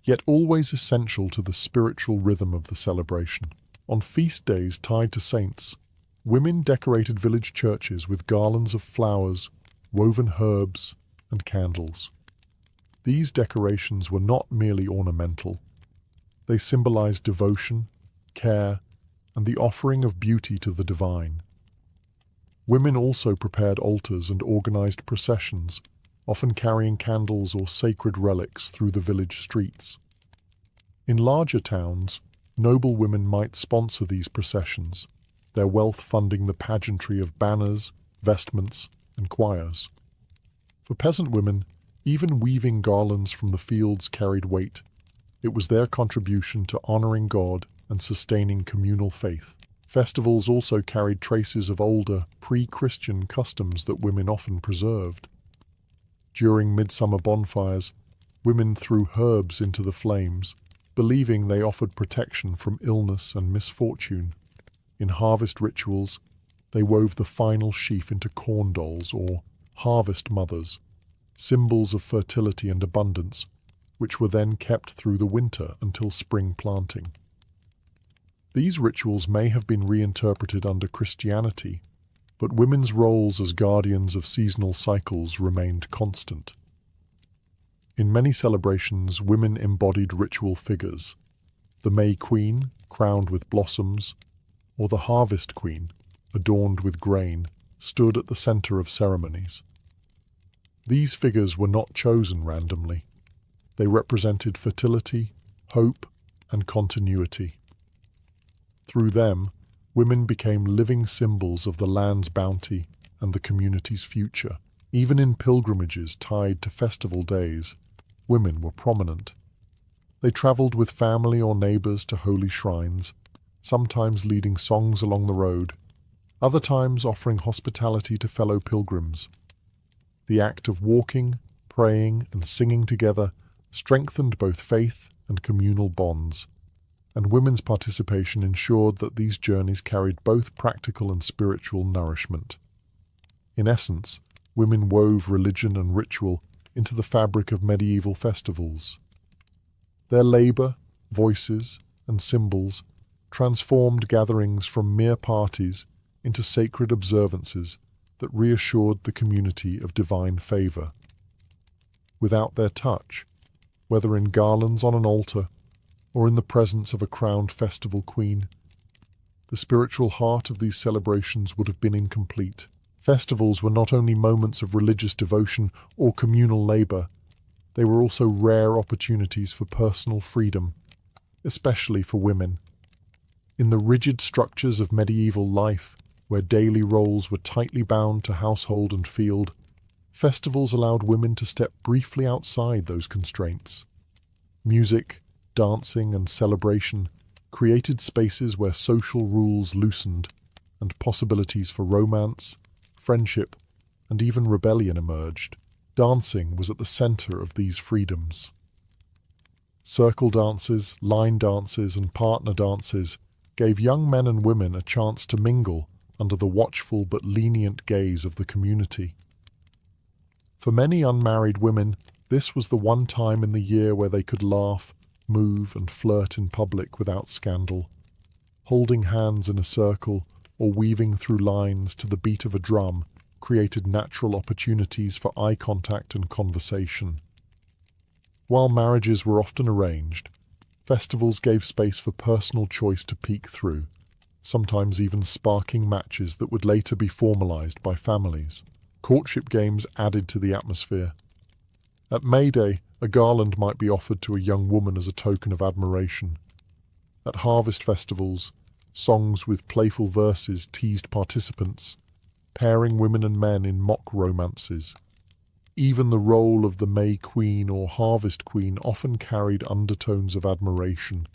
yet always essential to the spiritual rhythm of the celebration. On feast days tied to saints, women decorated village churches with garlands of flowers, woven herbs, and candles. These decorations were not merely ornamental. They symbolized devotion, care, and the offering of beauty to the divine. Women also prepared altars and organized processions, often carrying candles or sacred relics through the village streets. In larger towns, noble women might sponsor these processions, their wealth funding the pageantry of banners, vestments, and choirs. For peasant women, even weaving garlands from the fields carried weight. It was their contribution to honoring God and sustaining communal faith. Festivals also carried traces of older, pre-Christian customs that women often preserved. During midsummer bonfires, women threw herbs into the flames, believing they offered protection from illness and misfortune. In harvest rituals, they wove the final sheaf into corn dolls or harvest mothers, symbols of fertility and abundance, which were then kept through the winter until spring planting. These rituals may have been reinterpreted under Christianity, but women's roles as guardians of seasonal cycles remained constant. In many celebrations, women embodied ritual figures: the May Queen, crowned with blossoms, or the Harvest Queen, adorned with grain, stood at the center of ceremonies. These figures were not chosen randomly. They represented fertility, hope, and continuity. Through them, women became living symbols of the land's bounty and the community's future. Even in pilgrimages tied to festival days, women were prominent. They traveled with family or neighbors to holy shrines, sometimes leading songs along the road, other times offering hospitality to fellow pilgrims. The act of walking, praying, and singing together strengthened both faith and communal bonds, and women's participation ensured that these journeys carried both practical and spiritual nourishment. In essence, women wove religion and ritual into the fabric of medieval festivals. Their labor, voices, and symbols transformed gatherings from mere parties into sacred observances that reassured the community of divine favor. Without their touch, whether in garlands on an altar or in the presence of a crowned festival queen, the spiritual heart of these celebrations would have been incomplete. Festivals were not only moments of religious devotion or communal labor, they were also rare opportunities for personal freedom, especially for women. In the rigid structures of medieval life, where daily roles were tightly bound to household and field, festivals allowed women to step briefly outside those constraints. Music, dancing, and celebration created spaces where social rules loosened and possibilities for romance, friendship, and even rebellion emerged. Dancing was at the center of these freedoms. Circle dances, line dances, and partner dances gave young men and women a chance to mingle under the watchful but lenient gaze of the community. For many unmarried women, this was the one time in the year where they could laugh, move, and flirt in public without scandal. Holding hands in a circle or weaving through lines to the beat of a drum created natural opportunities for eye contact and conversation. While marriages were often arranged, festivals gave space for personal choice to peek through, sometimes even sparking matches that would later be formalized by families. Courtship games added to the atmosphere. At May Day, a garland might be offered to a young woman as a token of admiration. At harvest festivals, songs with playful verses teased participants, pairing women and men in mock romances. Even the role of the May Queen or Harvest Queen often carried undertones of admiration,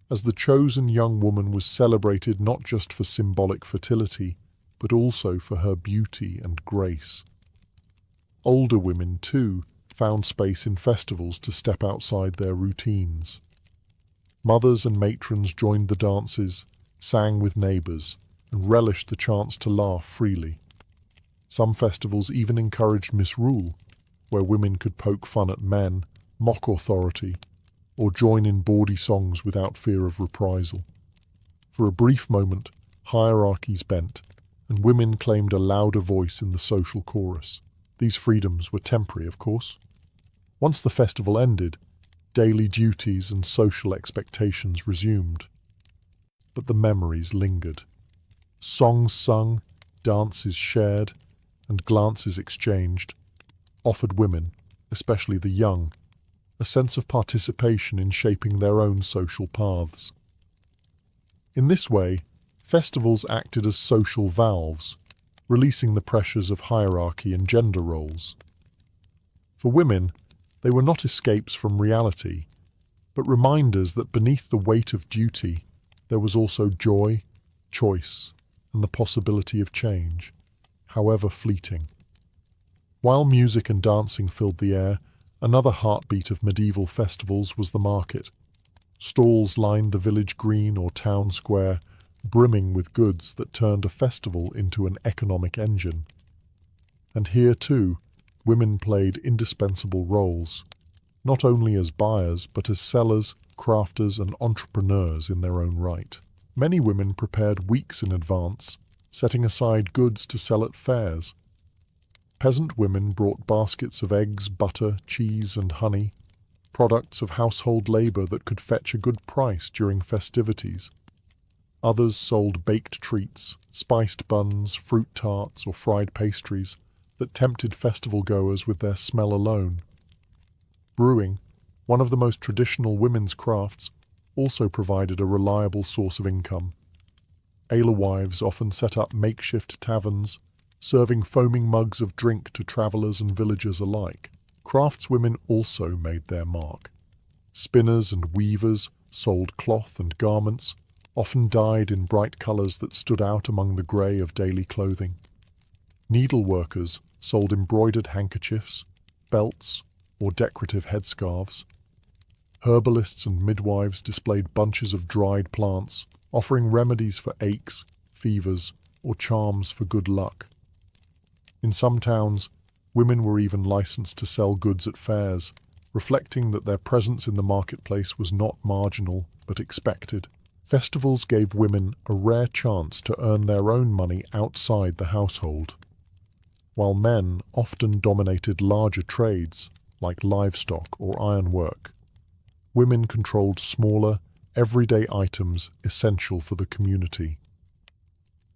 as the chosen young woman was celebrated not just for symbolic fertility, but also for her beauty and grace. Older women, too, found space in festivals to step outside their routines. Mothers and matrons joined the dances, sang with neighbors, and relished the chance to laugh freely. Some festivals even encouraged misrule, where women could poke fun at men, mock authority, or join in bawdy songs without fear of reprisal. For a brief moment, hierarchies bent, and women claimed a louder voice in the social chorus. These freedoms were temporary, of course. Once the festival ended, daily duties and social expectations resumed. But the memories lingered. Songs sung, dances shared, and glances exchanged offered women, especially the young, a sense of participation in shaping their own social paths. In this way, festivals acted as social valves, releasing the pressures of hierarchy and gender roles. For women, they were not escapes from reality, but reminders that beneath the weight of duty, there was also joy, choice, and the possibility of change, however fleeting. While music and dancing filled the air, another heartbeat of medieval festivals was the market. Stalls lined the village green or town square, brimming with goods that turned a festival into an economic engine. And here, too, women played indispensable roles, not only as buyers, but as sellers, crafters, and entrepreneurs in their own right. Many women prepared weeks in advance, setting aside goods to sell at fairs. Peasant women brought baskets of eggs, butter, cheese, and honey, products of household labor that could fetch a good price during festivities. Others sold baked treats, spiced buns, fruit tarts, or fried pastries that tempted festival-goers with their smell alone. Brewing, one of the most traditional women's crafts, also provided a reliable source of income. Alewives often set up makeshift taverns, serving foaming mugs of drink to travelers and villagers alike. Craftswomen also made their mark. Spinners and weavers sold cloth and garments, often dyed in bright colors that stood out among the gray of daily clothing. Needleworkers sold embroidered handkerchiefs, belts, or decorative headscarves. Herbalists and midwives displayed bunches of dried plants, offering remedies for aches, fevers, or charms for good luck. In some towns, women were even licensed to sell goods at fairs, reflecting that their presence in the marketplace was not marginal but expected. Festivals gave women a rare chance to earn their own money outside the household. While men often dominated larger trades, like livestock or ironwork, women controlled smaller, everyday items essential for the community.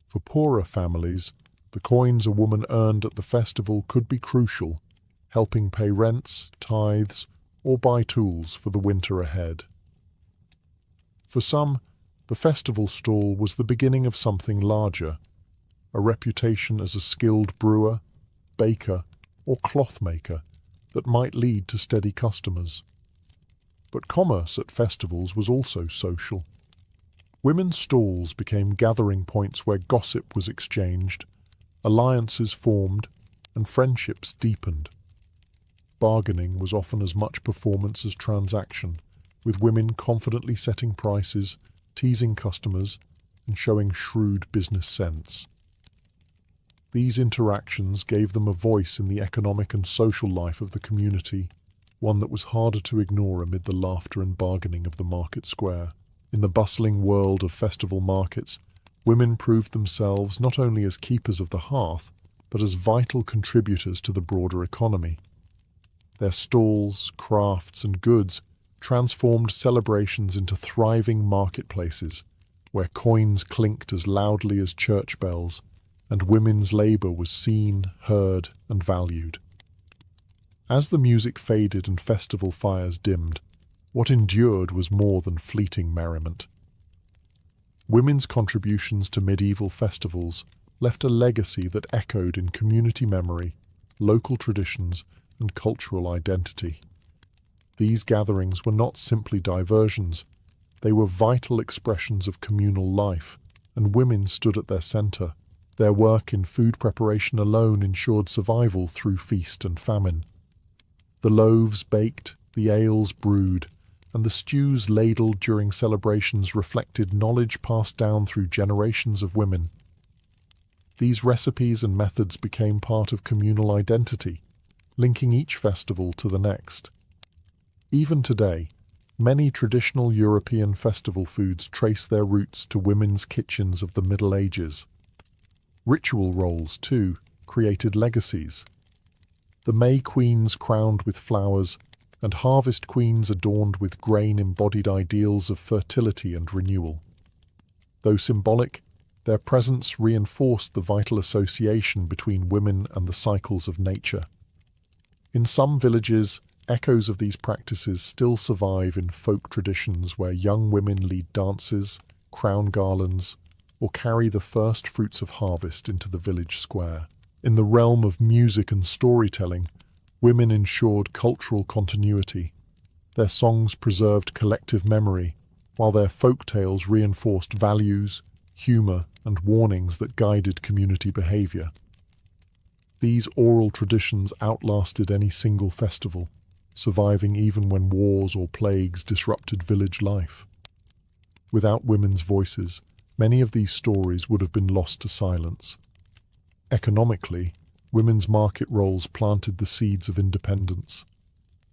For poorer families, The coins a woman earned at the festival could be crucial, helping pay rents, tithes, or buy tools for the winter ahead. For some, the festival stall was the beginning of something larger, a reputation as a skilled brewer, baker, or cloth maker that might lead to steady customers. But commerce at festivals was also social. Women's stalls became gathering points where gossip was exchanged, alliances formed, and friendships deepened. Bargaining was often as much performance as transaction, with women confidently setting prices, teasing customers, and showing shrewd business sense. These interactions gave them a voice in the economic and social life of the community, one that was harder to ignore amid the laughter and bargaining of the market square. In the bustling world of festival markets, women proved themselves not only as keepers of the hearth, but as vital contributors to the broader economy. Their stalls, crafts, and goods transformed celebrations into thriving marketplaces, where coins clinked as loudly as church bells, and women's labor was seen, heard, and valued. As the music faded and festival fires dimmed, what endured was more than fleeting merriment. Women's contributions to medieval festivals left a legacy that echoed in community memory, local traditions, and cultural identity. These gatherings were not simply diversions, they were vital expressions of communal life, and women stood at their center. Their work in food preparation alone ensured survival through feast and famine. The loaves baked, the ales brewed, and the stews ladled during celebrations reflected knowledge passed down through generations of women. These recipes and methods became part of communal identity, linking each festival to the next. Even today, many traditional European festival foods trace their roots to women's kitchens of the Middle Ages. Ritual roles, too, created legacies. The May Queens crowned with flowers and Harvest Queens adorned with grain embodied ideals of fertility and renewal. Though symbolic, their presence reinforced the vital association between women and the cycles of nature. In some villages, echoes of these practices still survive in folk traditions where young women lead dances, crown garlands, or carry the first fruits of harvest into the village square. In the realm of music and storytelling, women ensured cultural continuity. Their songs preserved collective memory, while their folk tales reinforced values, humor, and warnings that guided community behavior. These oral traditions outlasted any single festival, surviving even when wars or plagues disrupted village life. Without women's voices, many of these stories would have been lost to silence. Economically, women's market roles planted the seeds of independence.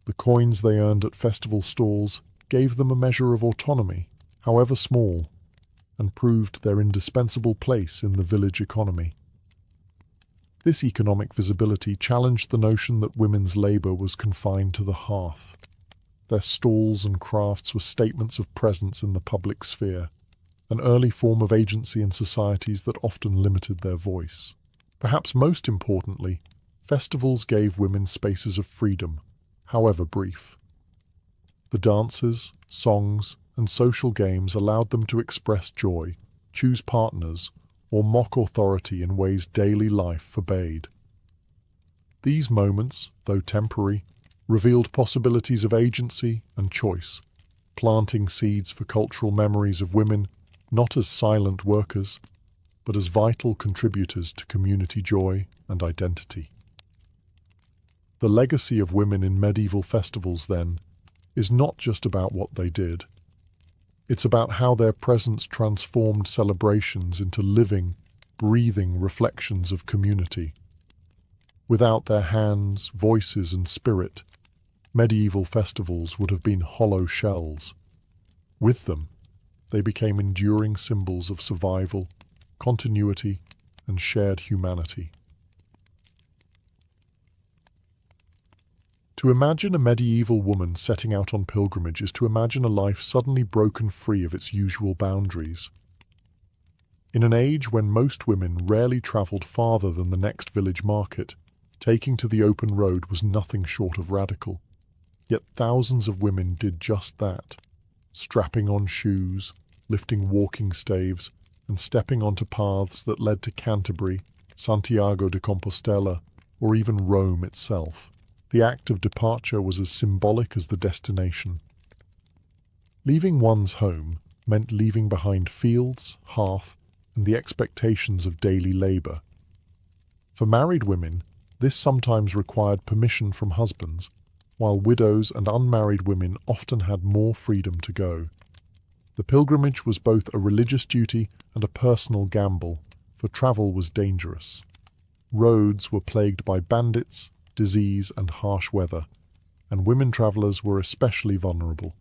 The coins they earned at festival stalls gave them a measure of autonomy, however small, and proved their indispensable place in the village economy. This economic visibility challenged the notion that women's labor was confined to the hearth. Their stalls and crafts were statements of presence in the public sphere, an early form of agency in societies that often limited their voice. Perhaps most importantly, festivals gave women spaces of freedom, however brief. The dances, songs, and social games allowed them to express joy, choose partners, or mock authority in ways daily life forbade. These moments, though temporary, revealed possibilities of agency and choice, planting seeds for cultural memories of women not as silent workers, but as vital contributors to community joy and identity. The legacy of women in medieval festivals, then, is not just about what they did. It's about how their presence transformed celebrations into living, breathing reflections of community. Without their hands, voices, and spirit, medieval festivals would have been hollow shells. With them, they became enduring symbols of survival, continuity, and shared humanity. To imagine a medieval woman setting out on pilgrimage is to imagine a life suddenly broken free of its usual boundaries. In an age when most women rarely travelled farther than the next village market, taking to the open road was nothing short of radical. Yet thousands of women did just that, strapping on shoes, lifting walking staves, and stepping onto paths that led to Canterbury, Santiago de Compostela, or even Rome itself. The act of departure was as symbolic as the destination. Leaving one's home meant leaving behind fields, hearth, and the expectations of daily labour. For married women, this sometimes required permission from husbands, while widows and unmarried women often had more freedom to go. The pilgrimage was both a religious duty and a personal gamble, for travel was dangerous. Roads were plagued by bandits, disease, and harsh weather, and women travellers were especially vulnerable.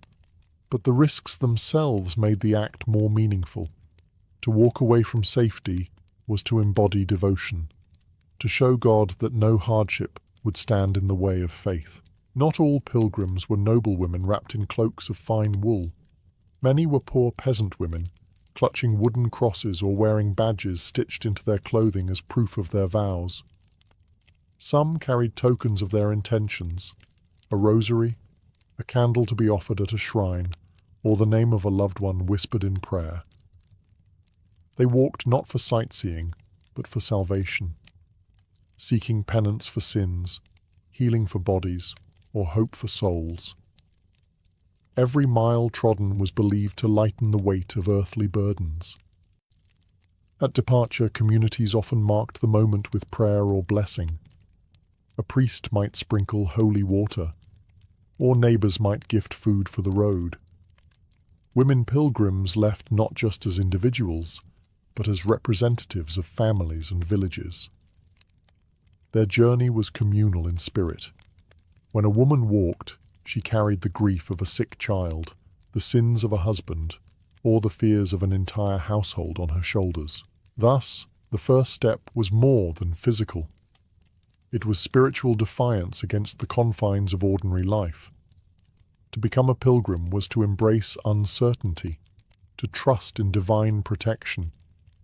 But the risks themselves made the act more meaningful. To walk away from safety was to embody devotion, to show God that no hardship would stand in the way of faith. Not all pilgrims were noblewomen wrapped in cloaks of fine wool. Many were poor peasant women, clutching wooden crosses or wearing badges stitched into their clothing as proof of their vows. Some carried tokens of their intentions, a rosary, a candle to be offered at a shrine, or the name of a loved one whispered in prayer. They walked not for sightseeing, but for salvation, seeking penance for sins, healing for bodies, or hope for souls. Every mile trodden was believed to lighten the weight of earthly burdens. At departure, communities often marked the moment with prayer or blessing. A priest might sprinkle holy water, or neighbours might gift food for the road. Women pilgrims left not just as individuals, but as representatives of families and villages. Their journey was communal in spirit. When a woman walked, she carried the grief of a sick child, the sins of a husband, or the fears of an entire household on her shoulders. Thus, the first step was more than physical. It was spiritual defiance against the confines of ordinary life. To become a pilgrim was to embrace uncertainty, to trust in divine protection,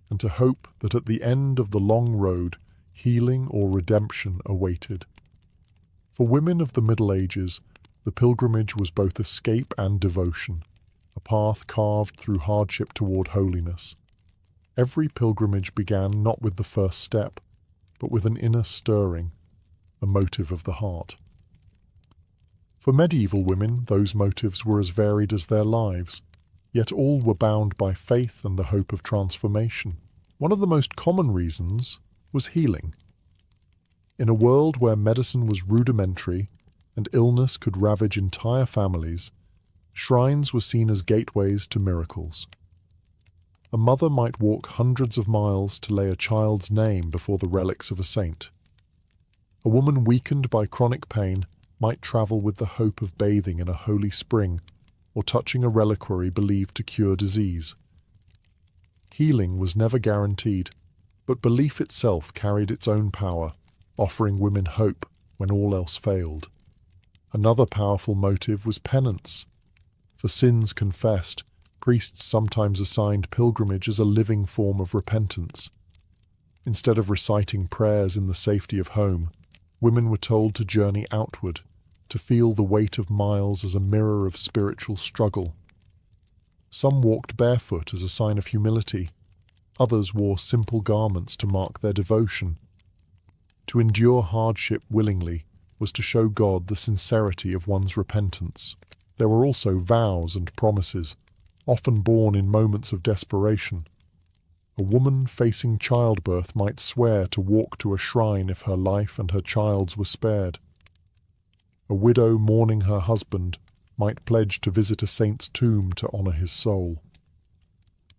and to hope that at the end of the long road, healing or redemption awaited. For women of the Middle Ages, the pilgrimage was both escape and devotion, a path carved through hardship toward holiness. Every pilgrimage began not with the first step, but with an inner stirring, a motive of the heart. For medieval women, those motives were as varied as their lives, yet all were bound by faith and the hope of transformation. One of the most common reasons was healing. In a world where medicine was rudimentary and illness could ravage entire families, shrines were seen as gateways to miracles. A mother might walk hundreds of miles to lay a child's name before the relics of a saint. A woman weakened by chronic pain might travel with the hope of bathing in a holy spring or touching a reliquary believed to cure disease. Healing was never guaranteed, but belief itself carried its own power, offering women hope when all else failed. Another powerful motive was penance. For sins confessed, priests sometimes assigned pilgrimage as a living form of repentance. Instead of reciting prayers in the safety of home, women were told to journey outward, to feel the weight of miles as a mirror of spiritual struggle. Some walked barefoot as a sign of humility. Others wore simple garments to mark their devotion. To endure hardship willingly was to show God the sincerity of one's repentance. There were also vows and promises, often born in moments of desperation. A woman facing childbirth might swear to walk to a shrine if her life and her child's were spared. A widow mourning her husband might pledge to visit a saint's tomb to honor his soul.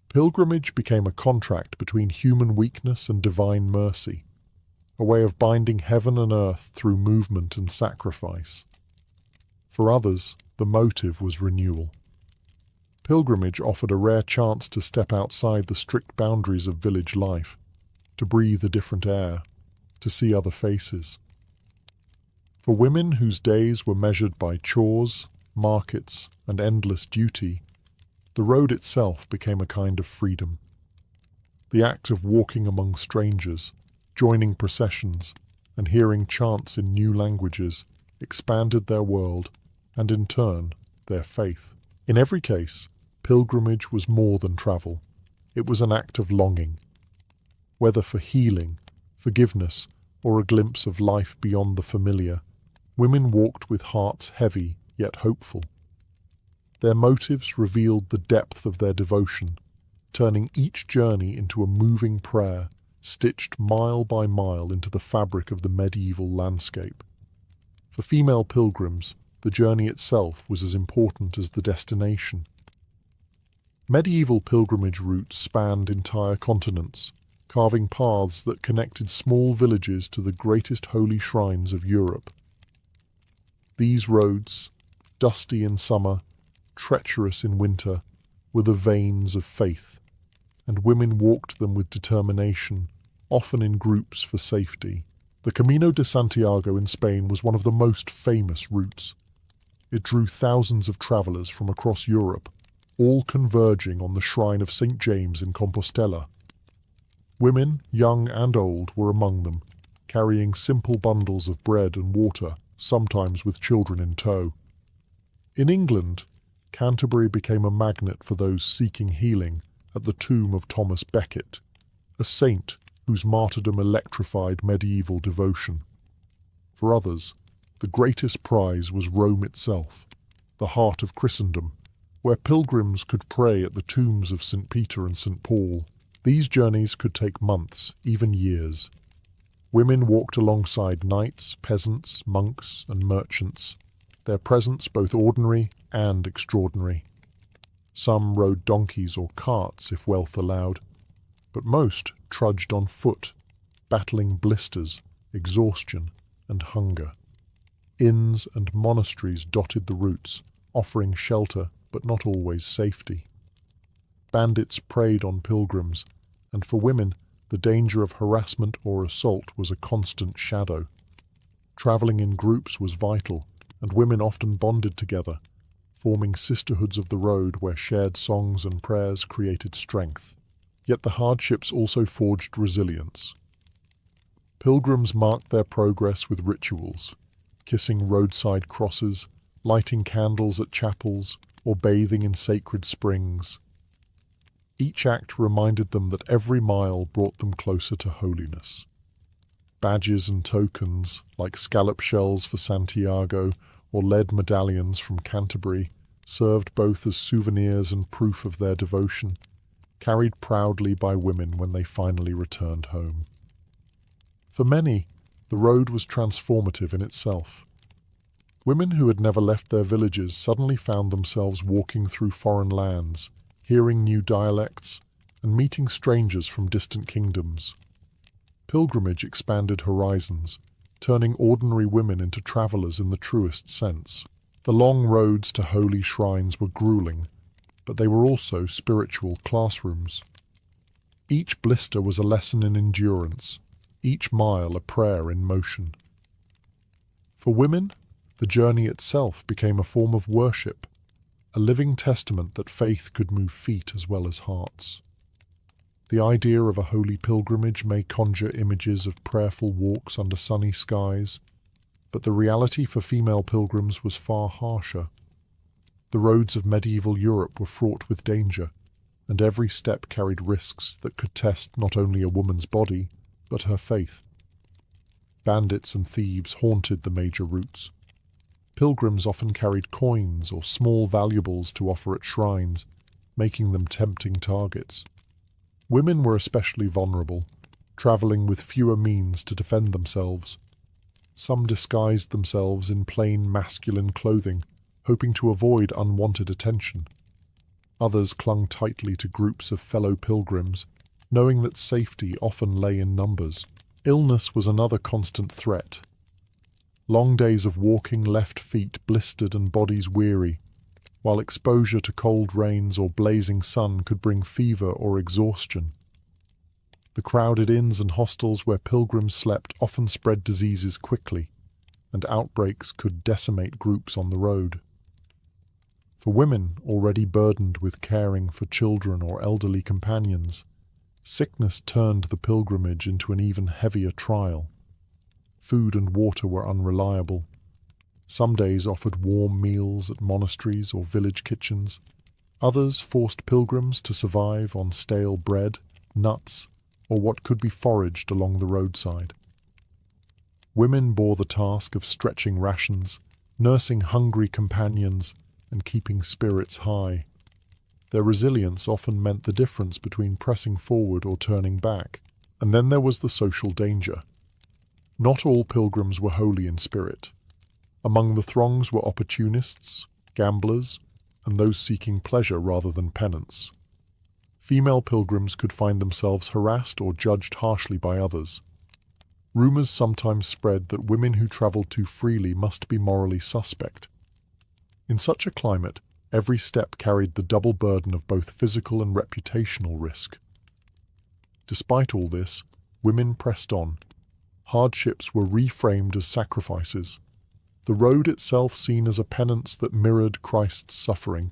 Pilgrimage became a contract between human weakness and divine mercy, a way of binding heaven and earth through movement and sacrifice. For others, the motive was renewal. Pilgrimage offered a rare chance to step outside the strict boundaries of village life, to breathe a different air, to see other faces. For women whose days were measured by chores, markets, and endless duty, the road itself became a kind of freedom. The act of walking among strangers, joining processions, and hearing chants in new languages expanded their world and, in turn, their faith. In every case, pilgrimage was more than travel. It was an act of longing. Whether for healing, forgiveness, or a glimpse of life beyond the familiar, women walked with hearts heavy yet hopeful. Their motives revealed the depth of their devotion, turning each journey into a moving prayer stitched mile by mile into the fabric of the medieval landscape. For female pilgrims, the journey itself was as important as the destination. Medieval pilgrimage routes spanned entire continents, carving paths that connected small villages to the greatest holy shrines of Europe. These roads, dusty in summer, treacherous in winter, were the veins of faith, and women walked them with determination, often in groups for safety. The Camino de Santiago in Spain was one of the most famous routes. It drew thousands of travelers from across Europe, all converging on the shrine of St. James in Compostela. Women, young and old, were among them, carrying simple bundles of bread and water, sometimes with children in tow. In England, Canterbury became a magnet for those seeking healing at the tomb of Thomas Becket, a saint whose martyrdom electrified medieval devotion. For others, the greatest prize was Rome itself, the heart of Christendom, where pilgrims could pray at the tombs of St. Peter and St. Paul. These journeys could take months, even years. Women walked alongside knights, peasants, monks, and merchants, their presence both ordinary and extraordinary. Some rode donkeys or carts if wealth allowed, but most trudged on foot, battling blisters, exhaustion, and hunger. Inns and monasteries dotted the routes, offering shelter but not always safety. Bandits preyed on pilgrims, and for women, the danger of harassment or assault was a constant shadow. Traveling in groups was vital, and women often bonded together, forming sisterhoods of the road where shared songs and prayers created strength. Yet the hardships also forged resilience. Pilgrims marked their progress with rituals, kissing roadside crosses, lighting candles at chapels, or bathing in sacred springs. Each act reminded them that every mile brought them closer to holiness. Badges and tokens, like scallop shells for Santiago or lead medallions from Canterbury, served both as souvenirs and proof of their devotion, carried proudly by women when they finally returned home. For many, the road was transformative in itself. Women who had never left their villages suddenly found themselves walking through foreign lands, hearing new dialects, and meeting strangers from distant kingdoms. Pilgrimage expanded horizons, turning ordinary women into travelers in the truest sense. The long roads to holy shrines were grueling, but they were also spiritual classrooms. Each blister was a lesson in endurance, each mile a prayer in motion. For women, the journey itself became a form of worship, a living testament that faith could move feet as well as hearts. The idea of a holy pilgrimage may conjure images of prayerful walks under sunny skies, but the reality for female pilgrims was far harsher. The roads of medieval Europe were fraught with danger, and every step carried risks that could test not only a woman's body, but her faith. Bandits and thieves haunted the major routes. Pilgrims often carried coins or small valuables to offer at shrines, making them tempting targets. Women were especially vulnerable, traveling with fewer means to defend themselves. Some disguised themselves in plain masculine clothing, hoping to avoid unwanted attention. Others clung tightly to groups of fellow pilgrims, knowing that safety often lay in numbers. Illness was another constant threat. Long days of walking left feet blistered and bodies weary, while exposure to cold rains or blazing sun could bring fever or exhaustion. The crowded inns and hostels where pilgrims slept often spread diseases quickly, and outbreaks could decimate groups on the road. For women already burdened with caring for children or elderly companions, Sickness turned the pilgrimage into an even heavier trial. Food and water were unreliable. Some days offered warm meals at monasteries or village kitchens. Others forced pilgrims to survive on stale bread, nuts, or what could be foraged along the roadside. Women bore the task of stretching rations, nursing hungry companions, and keeping spirits high. Their resilience often meant the difference between pressing forward or turning back. And then there was the social danger. Not all pilgrims were holy in spirit. Among the throngs were opportunists, gamblers, and those seeking pleasure rather than penance. Female pilgrims could find themselves harassed or judged harshly by others. Rumors sometimes spread that women who traveled too freely must be morally suspect. In such a climate, every step carried the double burden of both physical and reputational risk. Despite all this, women pressed on. Hardships were reframed as sacrifices. The road itself seen as a penance that mirrored Christ's suffering.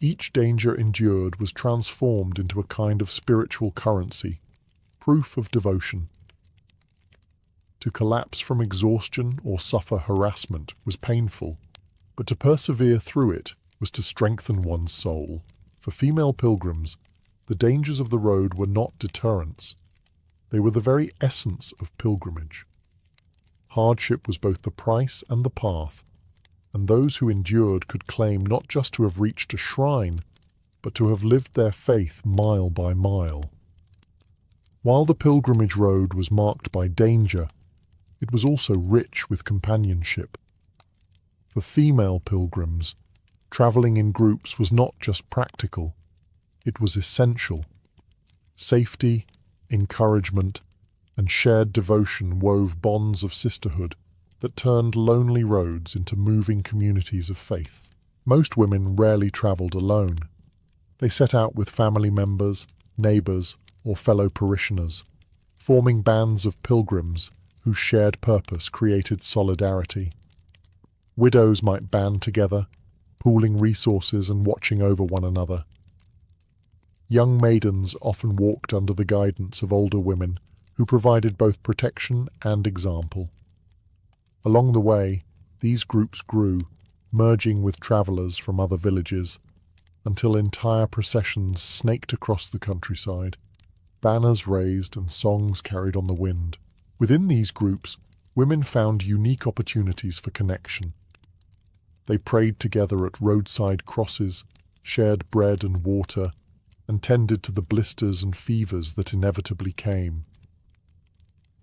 Each danger endured was transformed into a kind of spiritual currency, proof of devotion. To collapse from exhaustion or suffer harassment was painful, but to persevere through it was to strengthen one's soul. For female pilgrims, the dangers of the road were not deterrents. They were the very essence of pilgrimage. Hardship was both the price and the path, and those who endured could claim not just to have reached a shrine, but to have lived their faith mile by mile. While the pilgrimage road was marked by danger, it was also rich with companionship. For female pilgrims, traveling in groups was not just practical, it was essential. Safety, encouragement, and shared devotion wove bonds of sisterhood that turned lonely roads into moving communities of faith. Most women rarely traveled alone. They set out with family members, neighbors, or fellow parishioners, forming bands of pilgrims whose shared purpose created solidarity. Widows might band together, pooling resources and watching over one another. Young maidens often walked under the guidance of older women who provided both protection and example. Along the way, these groups grew, merging with travelers from other villages, until entire processions snaked across the countryside, banners raised and songs carried on the wind. Within these groups, women found unique opportunities for connection. They prayed together at roadside crosses, shared bread and water, and tended to the blisters and fevers that inevitably came.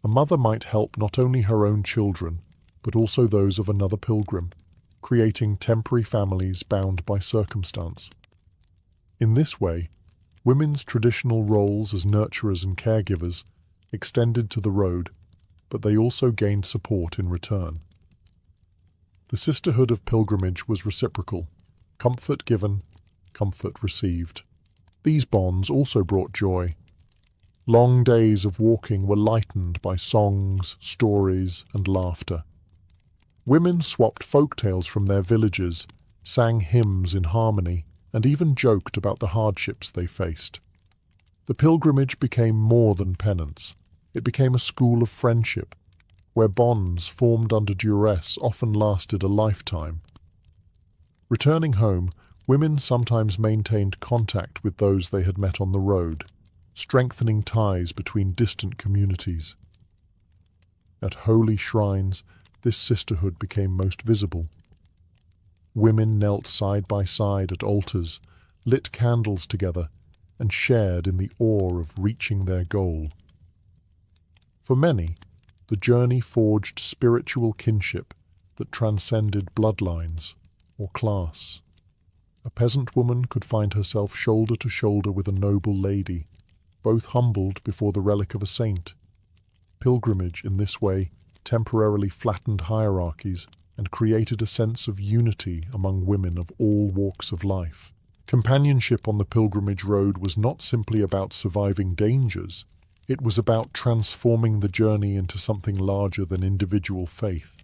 A mother might help not only her own children, but also those of another pilgrim, creating temporary families bound by circumstance. In this way, women's traditional roles as nurturers and caregivers extended to the road, but they also gained support in return. The sisterhood of pilgrimage was reciprocal, comfort given, comfort received. These bonds also brought joy. Long days of walking were lightened by songs, stories, and laughter. Women swapped folk tales from their villages, sang hymns in harmony, and even joked about the hardships they faced. The pilgrimage became more than penance. It became a school of friendship, where bonds formed under duress often lasted a lifetime. Returning home, women sometimes maintained contact with those they had met on the road, strengthening ties between distant communities. At holy shrines, this sisterhood became most visible. Women knelt side by side at altars, lit candles together, and shared in the awe of reaching their goal. For many, the journey forged spiritual kinship that transcended bloodlines or class. A peasant woman could find herself shoulder to shoulder with a noble lady, both humbled before the relic of a saint. Pilgrimage, in this way, temporarily flattened hierarchies and created a sense of unity among women of all walks of life. Companionship on the pilgrimage road was not simply about surviving dangers, it was about transforming the journey into something larger than individual faith.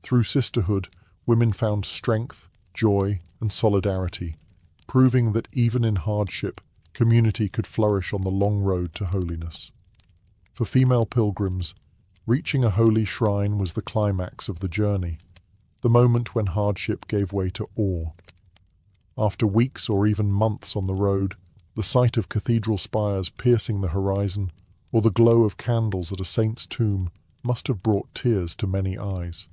Through sisterhood, women found strength, joy, and solidarity, proving that even in hardship, community could flourish on the long road to holiness. For female pilgrims, reaching a holy shrine was the climax of the journey, the moment when hardship gave way to awe. After weeks or even months on the road, the sight of cathedral spires piercing the horizon, or the glow of candles at a saint's tomb, must have brought tears to many eyes.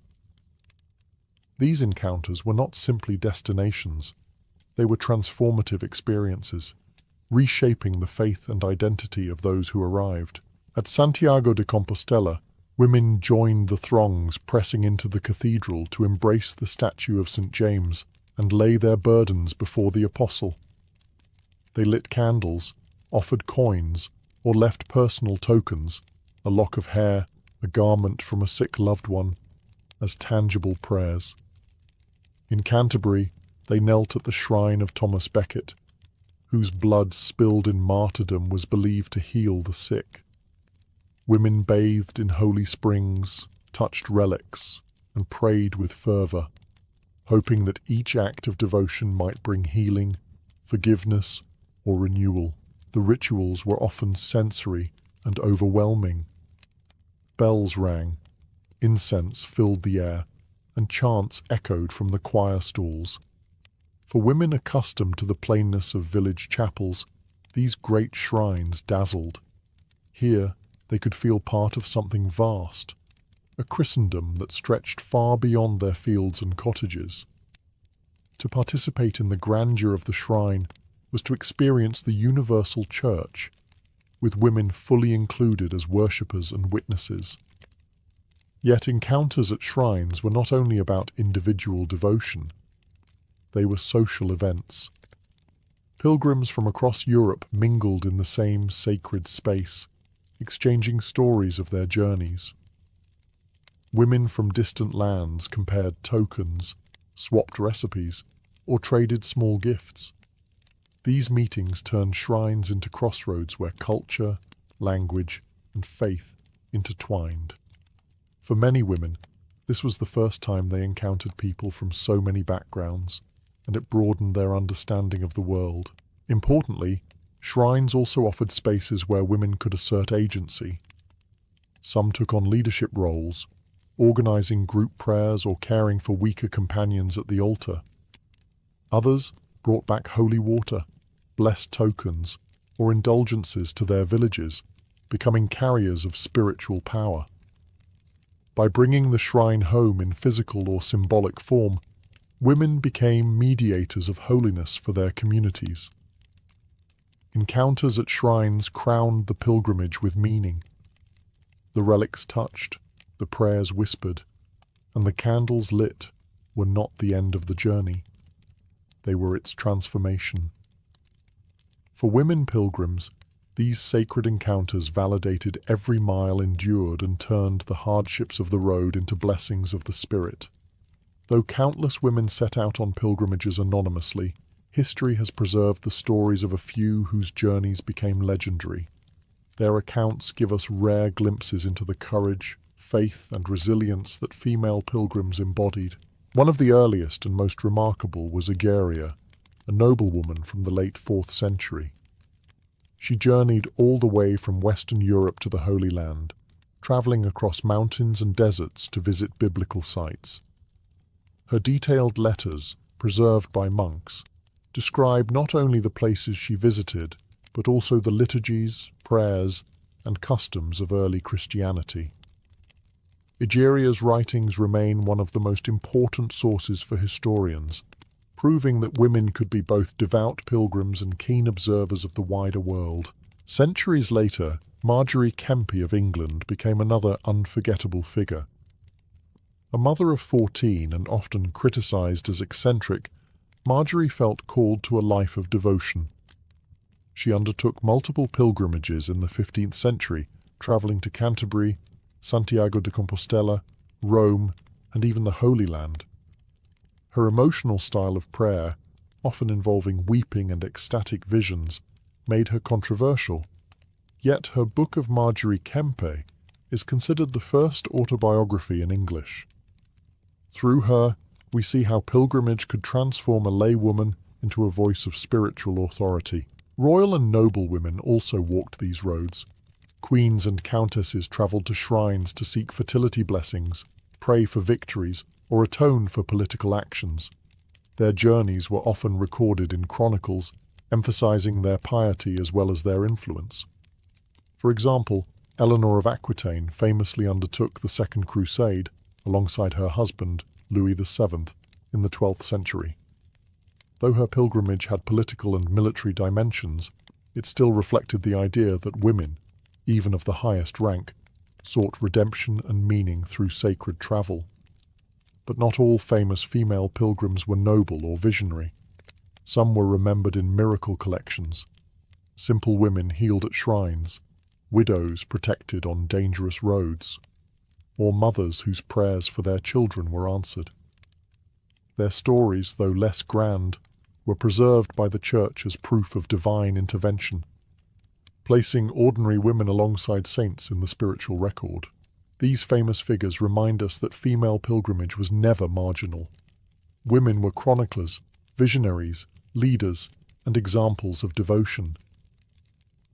These encounters were not simply destinations, they were transformative experiences, reshaping the faith and identity of those who arrived. At Santiago de Compostela, women joined the throngs pressing into the cathedral to embrace the statue of St. James and lay their burdens before the apostle. They lit candles, offered coins, or left personal tokens, a lock of hair, a garment from a sick loved one, as tangible prayers. In Canterbury, they knelt at the shrine of Thomas Becket, whose blood spilled in martyrdom was believed to heal the sick. Women bathed in holy springs, touched relics, and prayed with fervor, hoping that each act of devotion might bring healing, forgiveness, or renewal. The rituals were often sensory and overwhelming. Bells rang, incense filled the air, and chants echoed from the choir stalls. For women accustomed to the plainness of village chapels, these great shrines dazzled. Here, they could feel part of something vast, a Christendom that stretched far beyond their fields and cottages. To participate in the grandeur of the shrine was to experience the universal church, with women fully included as worshippers and witnesses. Yet encounters at shrines were not only about individual devotion, they were social events. Pilgrims from across Europe mingled in the same sacred space, exchanging stories of their journeys. Women from distant lands compared tokens, swapped recipes, or traded small gifts. These meetings turned shrines into crossroads where culture, language, and faith intertwined. For many women, this was the first time they encountered people from so many backgrounds, and it broadened their understanding of the world. Importantly, shrines also offered spaces where women could assert agency. Some took on leadership roles, organizing group prayers or caring for weaker companions at the altar. Others brought back holy water, blessed tokens, or indulgences to their villages, becoming carriers of spiritual power. By bringing the shrine home in physical or symbolic form, women became mediators of holiness for their communities. Encounters at shrines crowned the pilgrimage with meaning. The relics touched, the prayers whispered, and the candles lit were not the end of the journey. They were its transformation. For women pilgrims, these sacred encounters validated every mile endured and turned the hardships of the road into blessings of the spirit. Though countless women set out on pilgrimages anonymously, history has preserved the stories of a few whose journeys became legendary. Their accounts give us rare glimpses into the courage, faith, and resilience that female pilgrims embodied. One of the earliest and most remarkable was Egeria, a noblewoman from the late 4th century. She journeyed all the way from Western Europe to the Holy Land, traveling across mountains and deserts to visit biblical sites. Her detailed letters, preserved by monks, describe not only the places she visited, but also the liturgies, prayers, and customs of early Christianity. Egeria's writings remain one of the most important sources for historians, proving that women could be both devout pilgrims and keen observers of the wider world. Centuries later, Marjorie Kempe of England became another unforgettable figure. A mother of 14 and often criticized as eccentric, Marjorie felt called to a life of devotion. She undertook multiple pilgrimages in the 15th century, traveling to Canterbury, Santiago de Compostela, Rome, and even the Holy Land. Her emotional style of prayer, often involving weeping and ecstatic visions, made her controversial. Yet her Book of Marjorie Kempe is considered the first autobiography in English. Through her, we see how pilgrimage could transform a laywoman into a voice of spiritual authority. Royal and noble women also walked these roads. Queens and countesses travelled to shrines to seek fertility blessings, pray for victories, or atone for political actions. Their journeys were often recorded in chronicles, emphasizing their piety as well as their influence. For example, Eleanor of Aquitaine famously undertook the Second Crusade alongside her husband, Louis VII, in the 12th century. Though her pilgrimage had political and military dimensions, it still reflected the idea that women, even of the highest rank, sought redemption and meaning through sacred travel. But not all famous female pilgrims were noble or visionary. Some were remembered in miracle collections. Simple women healed at shrines, widows protected on dangerous roads, or mothers whose prayers for their children were answered. Their stories, though less grand, were preserved by the Church as proof of divine intervention, placing ordinary women alongside saints in the spiritual record. These famous figures remind us that female pilgrimage was never marginal. Women were chroniclers, visionaries, leaders, and examples of devotion.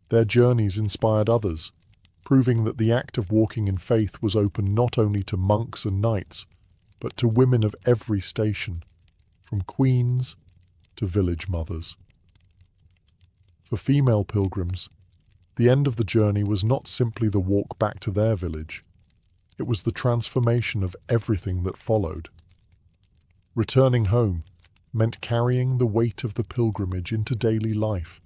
Their journeys inspired others, proving that the act of walking in faith was open not only to monks and knights, but to women of every station, from queens to village mothers. For female pilgrims, the end of the journey was not simply the walk back to their village. It was the transformation of everything that followed. Returning home meant carrying the weight of the pilgrimage into daily life,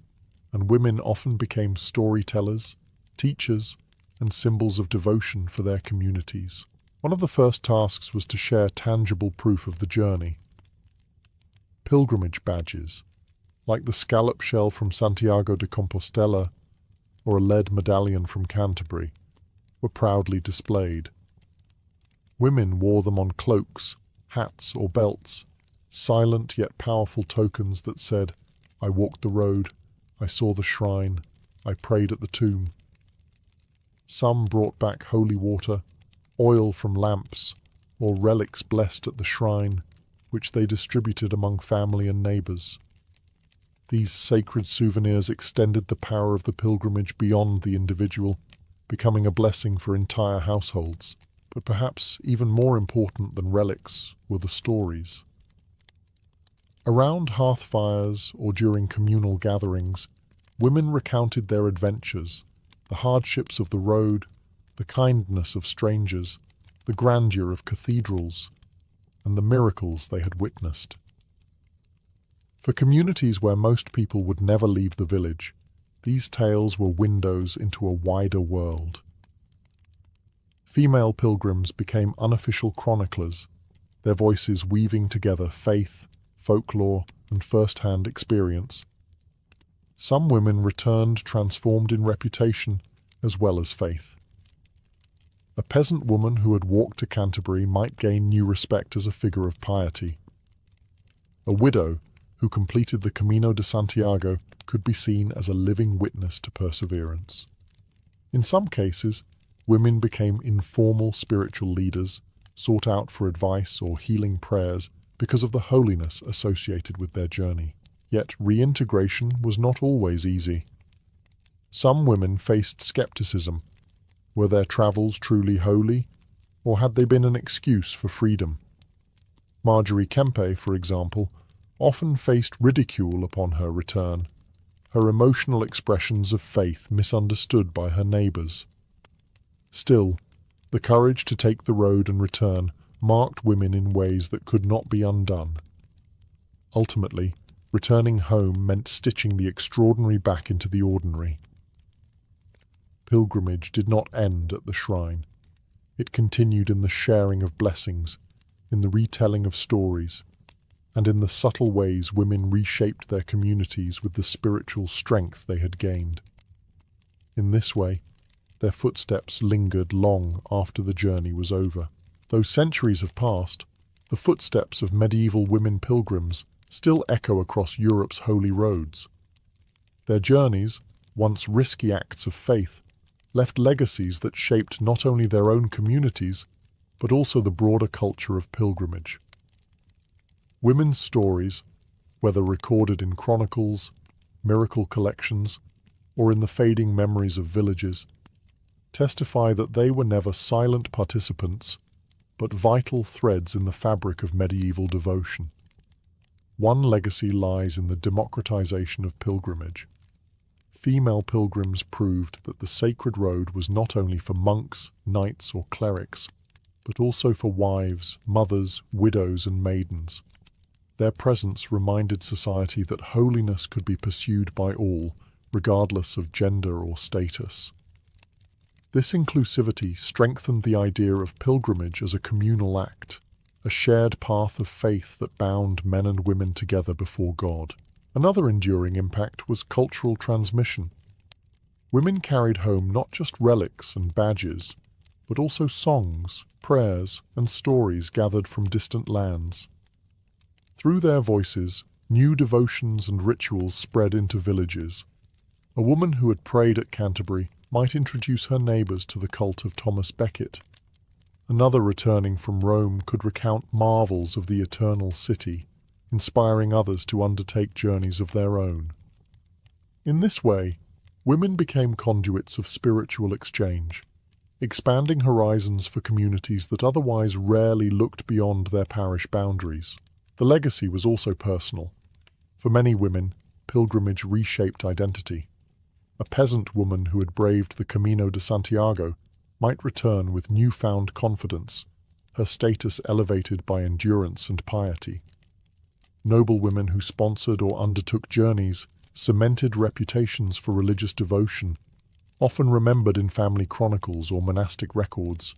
and women often became storytellers, teachers, and symbols of devotion for their communities. One of the first tasks was to share tangible proof of the journey. Pilgrimage badges, like the scallop shell from Santiago de Compostela or a lead medallion from Canterbury, were proudly displayed. Women wore them on cloaks, hats, or belts, silent yet powerful tokens that said, "I walked the road, I saw the shrine, I prayed at the tomb." Some brought back holy water, oil from lamps, or relics blessed at the shrine, which they distributed among family and neighbours. These sacred souvenirs extended the power of the pilgrimage beyond the individual, becoming a blessing for entire households. But perhaps even more important than relics were the stories. Around hearth fires or during communal gatherings, women recounted their adventures, the hardships of the road, the kindness of strangers, the grandeur of cathedrals, and the miracles they had witnessed. For communities where most people would never leave the village, these tales were windows into a wider world. Female pilgrims became unofficial chroniclers, their voices weaving together faith, folklore, and first-hand experience. Some women returned transformed in reputation as well as faith. A peasant woman who had walked to Canterbury might gain new respect as a figure of piety. A widow who completed the Camino de Santiago could be seen as a living witness to perseverance. In some cases, women became informal spiritual leaders, sought out for advice or healing prayers because of the holiness associated with their journey. Yet reintegration was not always easy. Some women faced skepticism. Were their travels truly holy, or had they been an excuse for freedom? Marjorie Kempe, for example, often faced ridicule upon her return, her emotional expressions of faith misunderstood by her neighbours. Still, the courage to take the road and return marked women in ways that could not be undone. Ultimately, returning home meant stitching the extraordinary back into the ordinary. Pilgrimage did not end at the shrine. It continued in the sharing of blessings, in the retelling of stories, and in the subtle ways women reshaped their communities with the spiritual strength they had gained. In this way, their footsteps lingered long after the journey was over. Though centuries have passed, the footsteps of medieval women pilgrims still echo across Europe's holy roads. Their journeys, once risky acts of faith, left legacies that shaped not only their own communities, but also the broader culture of pilgrimage. Women's stories, whether recorded in chronicles, miracle collections, or in the fading memories of villages, testify that they were never silent participants, but vital threads in the fabric of medieval devotion. One legacy lies in the democratization of pilgrimage. Female pilgrims proved that the sacred road was not only for monks, knights, or clerics, but also for wives, mothers, widows, and maidens. Their presence reminded society that holiness could be pursued by all, regardless of gender or status. This inclusivity strengthened the idea of pilgrimage as a communal act, a shared path of faith that bound men and women together before God. Another enduring impact was cultural transmission. Women carried home not just relics and badges, but also songs, prayers, and stories gathered from distant lands. Through their voices, new devotions and rituals spread into villages. A woman who had prayed at Canterbury might introduce her neighbours to the cult of Thomas Becket. Another returning from Rome could recount marvels of the eternal city, inspiring others to undertake journeys of their own. In this way, women became conduits of spiritual exchange, expanding horizons for communities that otherwise rarely looked beyond their parish boundaries. The legacy was also personal. For many women, pilgrimage reshaped identity. A peasant woman who had braved the Camino de Santiago might return with newfound confidence, her status elevated by endurance and piety. Noble women who sponsored or undertook journeys cemented reputations for religious devotion, often remembered in family chronicles or monastic records.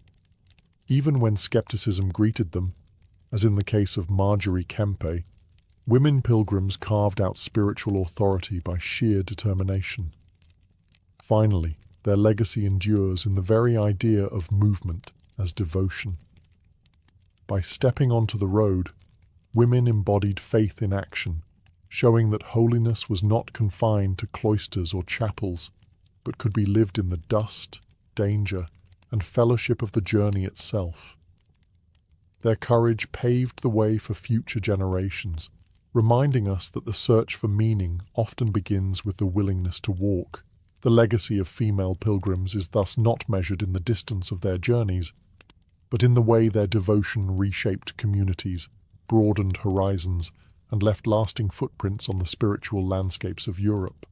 Even when skepticism greeted them, as in the case of Marjorie Kempe, women pilgrims carved out spiritual authority by sheer determination. Finally, their legacy endures in the very idea of movement as devotion. By stepping onto the road, women embodied faith in action, showing that holiness was not confined to cloisters or chapels, but could be lived in the dust, danger, and fellowship of the journey itself. Their courage paved the way for future generations, reminding us that the search for meaning often begins with the willingness to walk. The legacy of female pilgrims is thus not measured in the distance of their journeys, but in the way their devotion reshaped communities, broadened horizons, and left lasting footprints on the spiritual landscapes of Europe.